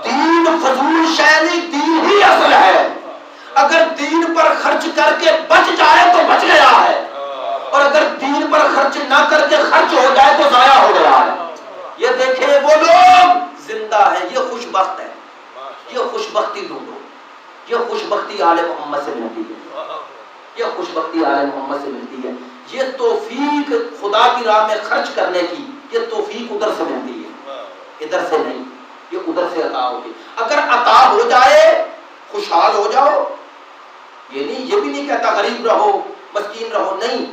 دین فضول شے نہیں، دین ہی اصل ہے۔ اگر دین پر خرچ کر کے بچ جائے تو بچ گیا ہے، اور اگر دین پر خرچ نہ کر کے خرچ ہو جائے تو ضائع ہو گیا ہے۔ یہ دیکھیں وہ لوگ زندہ ہیں، یہ خوش بخت ہے، یہ خوش بختی ڈھونڈو، یہ خوش بختی آل محمد سے ملتی ہے، یہ خوش بختی آل محمد سے ملتی ہے۔ یہ توفیق خدا کی راہ میں خرچ کرنے کی، یہ توفیق ادھر سے ملتی ہے، ادھر سے نہیں، یہ ادھر سے عطا ہوگی۔ اگر عطا ہو جائے خوشحال ہو جاؤ، یہ نہیں، یہ بھی نہیں کہتا غریب رہو مسکین رہو، نہیں،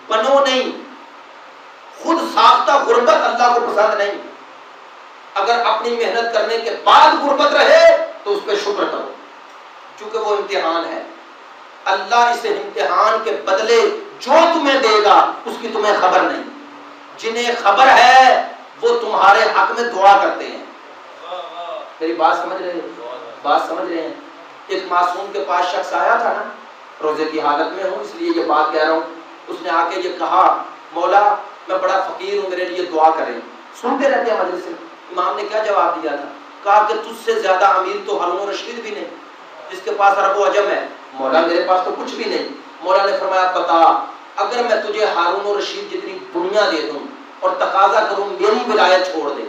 بنو نہیں۔ خود ساختہ غربت اللہ کو پسند نہیں۔ اگر اپنی محنت کرنے کے بعد غربت رہے تو اس پہ شکر کرو، چونکہ وہ امتحان ہے۔ اللہ اس امتحان کے بدلے جو تمہیں دے گا اس کی تمہیں خبر نہیں۔ جنہیں خبر ہے وہ تمہارے حق میں دعا کرتے ہیں۔ میری بات سمجھ رہے ہیں؟ بات سمجھ رہے ہیں؟ ایک معصوم کے پاس شخص آیا تھا نا، روزے کی حالت میں ہوں اس لیے یہ بات کہہ رہا ہوں، اس نے آ کے یہ کہا مولا میں بڑا فقیر ہوں، میرے لیے دعا کریں۔ سنتے رہتے ہیں مجلس سے۔ امام نے کیا جواب دیا تھا؟ کہا کہ تجھ سے زیادہ امیر تو ہارون رشید بھی نہیں، جس کے پاس عرب و عجم ہے۔ مولا میرے پاس تو کچھ بھی نہیں۔ مولا نے فرمایا بتا، اگر میں تجھے ہارون رشید جتنی دنیا دے دوں اور تقاضا کروں میری ولایت چھوڑ دے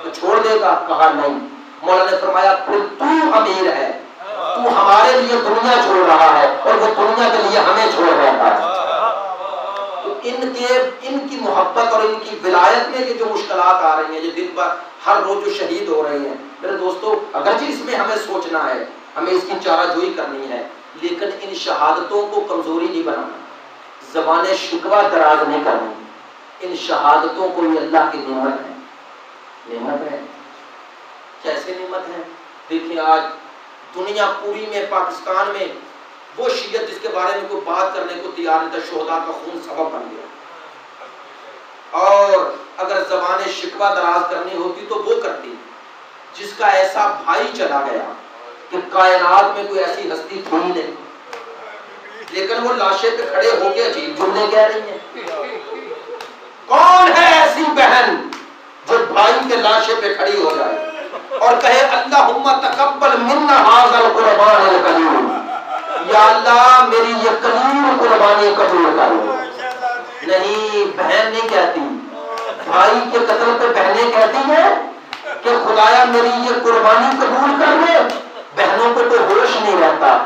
تو چھوڑ دے گا؟ کہا نہیں۔ مولا نے فرمایا پھر تو امیر ہے، تو ہمارے لیے دنیا چھوڑ رہا ہے اور وہ دنیا کے لیے ہمیں چھوڑ رہا ہے۔ تو ان کی محبت اور ان کی ولایت میں یہ جو مشکلات آ رہی ہیں، یہ دن پر ہر روز جو شہید ہو رہے ہیں، میرے دوستو اگرچہ اس میں ہمیں سوچنا ہے، ہمیں اس کی چارہ جوئی کرنی ہے، لیکن ان شہادتوں کو کمزوری نہیں بنانا، زبان شکوہ دراز نہیں کرنی۔ ان شہادتوں کو یہ اللہ کی نعمت ہے، نعمت ہے۔ کیسے نعمت ہے؟ دیکھیں آج دنیا پوری میں، پاکستان میں وہ شیعت جس کے بارے میں کوئی بات کرنے کو تیار نہیں تھا، شہداء کا خون سبب بن گیا۔ اور اگر زبان شکوہ دراز کرنی ہوتی تو وہ کرتی، جس کا ایسا بھائی چلا گیا کہ کائنات میں کوئی ایسی ہستی تھی نہیں، لیکن وہ لاشے پہ کھڑے ہو کے عجیب جملے کہہ رہی ہیں۔ کون ہے ایسی بہن جو بھائی کے لاشے پہ کھڑی ہو جائے اور کہے اللہم تقبل منا ھذا القربان الکریم، یا اللہ میری یہ کریم قربانی قبول کر لو۔ نہیں، بہن نہیں کہتی، بھائی کے قتل پہ بہنیں کہتی ہیں کہ خدایا میری یہ قربانی قبول کر لے۔ بہنوں کو تو ہوش نہیں رہتا،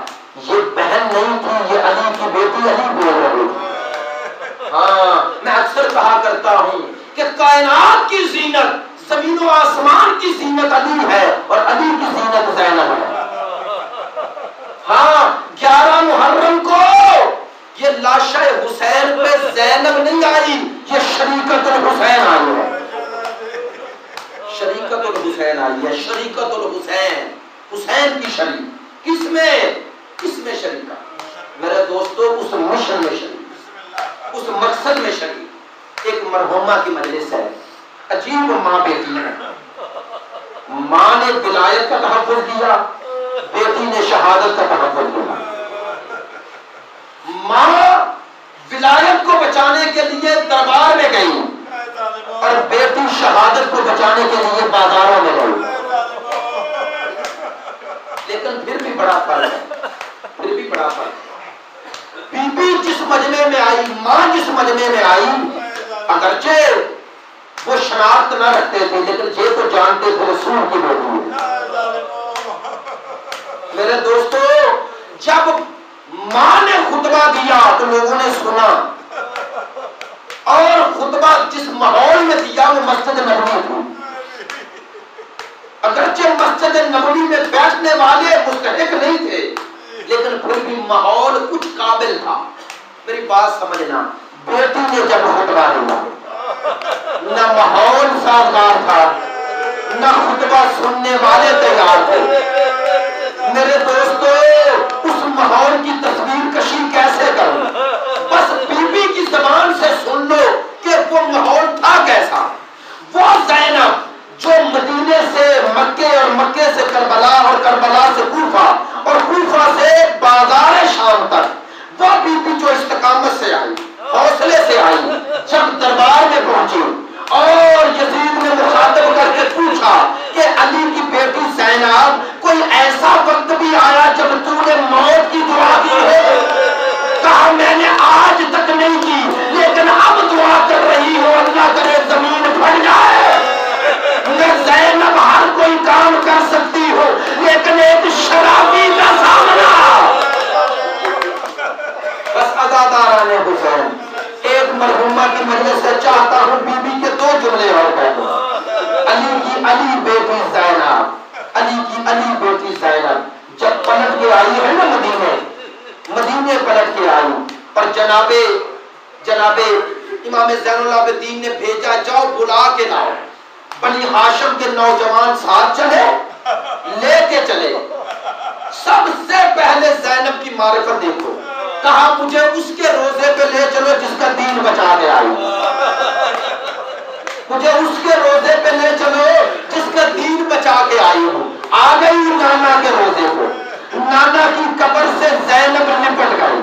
یہ بہن نہیں تھی، یہ علی کی بیٹی علی بول رہی تھی۔ ہاں میں اکثر کہا کرتا ہوں کہ کائنات کی زینت، زمین و آسمان کی زینت علی ہے اور علی کی زینت زینب ہے۔ ہاں 11 محرم کو یہ لاشہ حسین پہ زینب نہیں آئی، یہ شریکت الحسین آئی ہے، شریکت الحسین آئی ہے، شریکت الحسین، حسین کی شریک۔ کس میں؟ کس میں شریکت؟ میرے دوستو اس مشن میں شریک، اس مقصد میں شریک۔ ایک مرحومہ کی مجلس ہے، عجیب ماں بیٹی ہے، ماں نے ولایت کا تحفظ کیا، بیٹی نے شہادت کا تحفظ کیا۔ ماں ولایت کو بچانے کے لیے دربار میں گئی اور بیٹی شہادت کو بچانے کے لیے بازاروں میں گئی، لیکن پھر بھی بڑا فرق ہے، پھر بھی بڑا فرق۔ بی بی جس مجمع میں آئی، ماں جس مجمع میں آئی، اگرچہ وہ شناخت نہ رکھتے تھے لیکن یہ تو جانتے تھے رسول کی بیٹی ہے۔ میرے دوستو جب ماں نے خطبہ دیا تو لوگوں نے سنا، اور خطبہ جس ماحول میں دیا وہ مسجد نبوی تھی۔ اگرچہ مسجد نبوی میں بیٹھنے والے مستحق نہیں تھے لیکن پھر بھی ماحول کچھ قابل تھا۔ میری بات سمجھنا، بیٹی نے جب خطبہ دیا نہ ماحول سازگار تھا، نہ خطبہ سننے والے تیار تھے، میرے دوستو اس ماحول کی تصویر کشی کیسے کروں؟ بس بی بی کی زبان سے سن لو کہ وہ ماحول تھا کیسا۔ وہ زینب جو مدینے سے مکے اور مکے سے کربلا اور کربلا سے کوفہ اور کوفہ سے بازار شام تک، وہ بی بی جو استقامت سے آئی، حوصلے سے آئی، جب دربار میں پہنچی اور یزید نے مخاطب کر کے پوچھا کہ علی کی بیٹی زینب کوئی ایسا وقت بھی آیا جب تو نے موت کی دعا کی ہو؟ کہا میں نے آج تک نہیں کی، لیکن اب دعا کر رہی ہوں اللہ کرے زمین پھٹ جائے۔ میں زینب ہر کوئی کام کر سکتی ہو لیکن ایک شرابی کا سامنا۔ بس عزاداران حسین، ایک مرحومہ کی مجلس سے چاہتا ہوں بی بی کے دو جملے اور کہہ دوں۔ علی کی علی بیٹی زینب، علی کی علی بیٹی زینب جب پلٹ کے آئی ہے نا مدینے پلٹ کے آئی اور جناب امام زین العابدین نے بھیجا جاؤ بلا کے لاؤ، بنی ہاشم کے نوجوان ساتھ چلے، لے کے چلے۔ سب سے پہلے زینب کی معرفت دیکھو، کہا مجھے اس کے روزے پہ لے چلو جس کا دین بچا کے آئی، مجھے اس کے روزے پہ لے چلو جس کا دین بچا کے آئی ہوں۔ آ گئی نانا کے روزے کو، نانا کی قبر سے زینب لپٹ گئی۔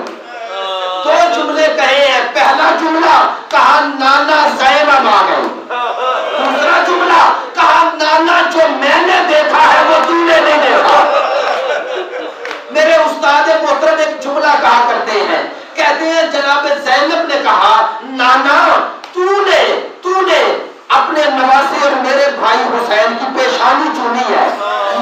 دو جملے کہے ہیں، پہلا جملہ کہا نانا زینب آ گئی، دوسرا جملہ کہا نانا جو میں نے دیکھا ہے وہ تم نے نہیں دیکھا۔ میرے استاد محترم ایک جملہ کہا کرتے ہیں، کہتے ہیں جناب زینب نے کہا نانا تو نے اپنے نواسے اور میرے بھائی حسین کی پیشانی چومی ہے،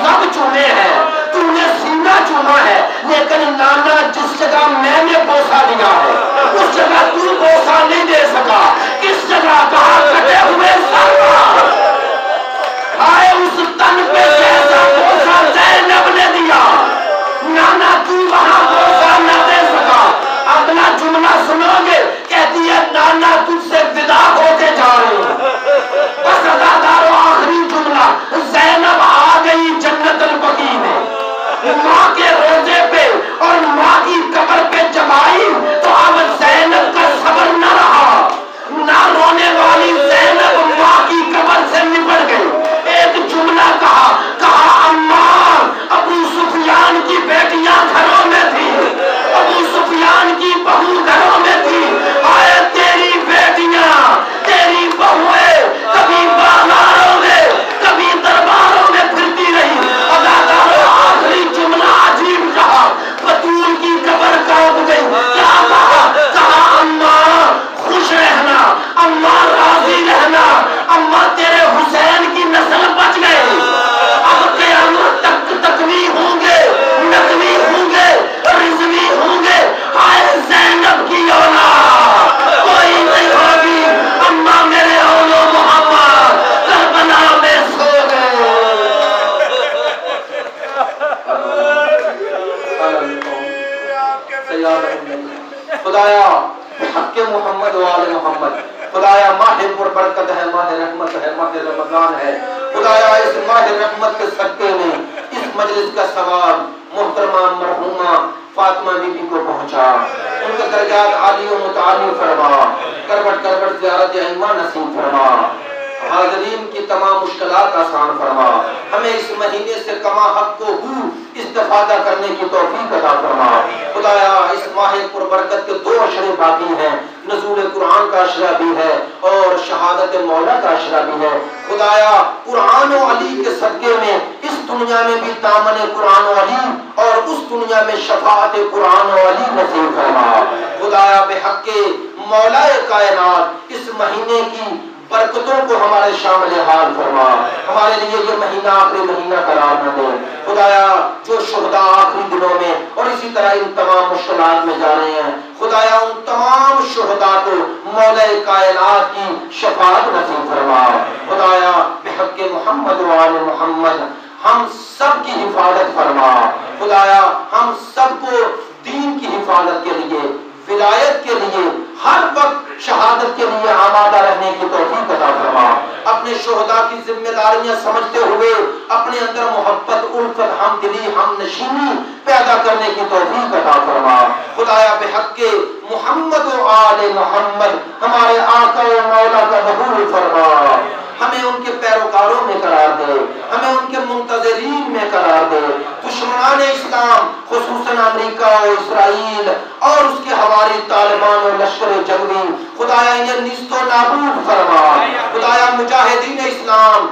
لب چومے ہیں، تو نے سینہ چوما ہے، لیکن نانا جس جگہ میں نے بوسہ دیا ہے اس جگہ تو بوسہ نہیں دے سکا۔ کس جگہ؟ کہا کٹے ہوئے سر پر، ہائے اس تن پہ جیسا بوسہ زینب نے دیا، نانا تو وہاں بوسہ نہ دے سکا۔ اگلا جملہ سنو گے، کہتی ہے نانا تجھ سے ودا ہوتے جا رہے ہوں۔ بس ادادارو آخری جملہ، زینب آ گئی جنت البقیع میں، ماں کے روزے پہ اور ماں کی قبر پہ جب آئی تو اب زینب کا صبر نہ رہا، نہ رونے والی زینب ماں کی قبر سے نپٹ گئی۔ ایک جملہ کہا اماں ابو سفیان کی بیٹیاں گھروں میں تھی، ابو سفیان کی بہو گھروں میں تھی، آئے تیری بیٹیاں تیری بہویں کبھی بازاروں میں کبھی درباروں میں پھرتی رہی۔ اداکاروں آخری جملہ عجیب کہا، بطول کی قبر کانپ گئی، کیا کہا اماں خوش رہنا، اماں راضی رہنا، اماں تیرے حسین کی نسل بچ گئی، اب قیامت تک تکوی ہوں گے، نقوی ہوں گے، رضوی ہوں گے، ہائے زینب کی اولاد کوئی نہیں ہوگی، اماں میرے اولو محمد کربلا میں سو گئے۔ خدایا حق محمد و آل محمد، خدایا ماہ پر برکت ہے، ماہ رحمت ہے، ماہ رمضان ہے، خدایا اس ماہ رحمت کے صدقے میں اس مجلس کا ثواب محترمہ مرحومہ فاطمہ بی بی کو پہنچا، ان کے درجات عالی و متعالی فرما، کربٹ کربٹ زیارت ائمہ نصیب فرما، حاضرین کی تمام مشکلات آسان فرما، ہمیں اس مہینے سے کما حق کو استفادہ کرنے کی توفیق عطا فرما۔ خدایا اس ماہ پر برکت کے دو اشرے باقی ہیں، نزول قرآن کا اشرہ بھی ہے اور شہادت مولا کا اشرہ بھی ہے۔ خدایا قرآن و علی کے صدقے میں اس دنیا میں بھی دامن قرآن و علی اور اس دنیا میں شفاعت قرآن و علی نصیب فرما۔ خدایا بحق مولا کائنات اس مہینے کی برکتوں کو ہمارے شامل حال فرما، ہمارے لیے یہ مہینہ آخری مہینہ قرار نہ دے۔ خدایا جو شہداء آخری دنوں میں اور اسی طرح ان تمام مشکلات میں جا رہے ہیں، خدایا ان تمام شہداء کو مولا کائنات کی شفاعت نصیب فرما۔ خدایا بحق محمد و آل محمد ہم سب کی حفاظت فرما۔ خدایا ہم سب کو دین کی حفاظت کے لیے، ولایت کے لیے ہر وقت شہادت کے لیے آمادہ رہنے کی توفیق عطا فرما، اپنے شہداء کی ذمہ داریاں سمجھتے ہوئے اپنے اندر محبت، الفت، ہمدلی، ہم نشینی پیدا کرنے کی توفیق عطا فرما۔ خدایا بحق محمد و آل محمد ہمارے آقا و مولا کا قبول فرما، ہمیں ان کے پیروکاروں میں قرار دے، ہمیں ان کے منتظرین میں قرار دے۔ دشمنان اسلام خصوصاً امریکہ و اسرائیل اور اس کے حواری طالبان و لشکر جنگی، خدایا انہیں نیست و نابود فرما۔ خدایا مجاہدین اسلام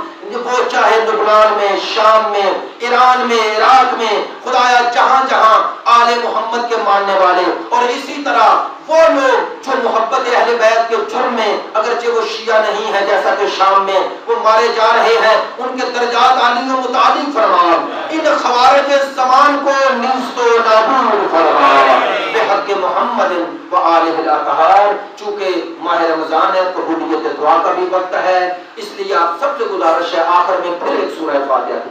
وہ چاہے لبنان میں، شام میں، ایران میں، عراق میں، خدایا جہاں جہاں آل محمد کے ماننے والے، اور اسی طرح وہ لوگ جو محبت اہل بیت کے جرم میں اگرچہ وہ شیعہ نہیں ہے جیسا کہ شام میں وہ مارے جا رہے ہیں، ان کے درجات عالی و متعالی فرما، ان خوارج زمان کو نیست و نابود فرما بحق محمد و آلہ الاطہار۔ چونکہ ماہ رمضان ہے، قبولیت دعا کا بھی وقت ہے، اس لیے آپ سب سے گزارش ہے آخر میں پھر ایک سورہ فاتحہ کی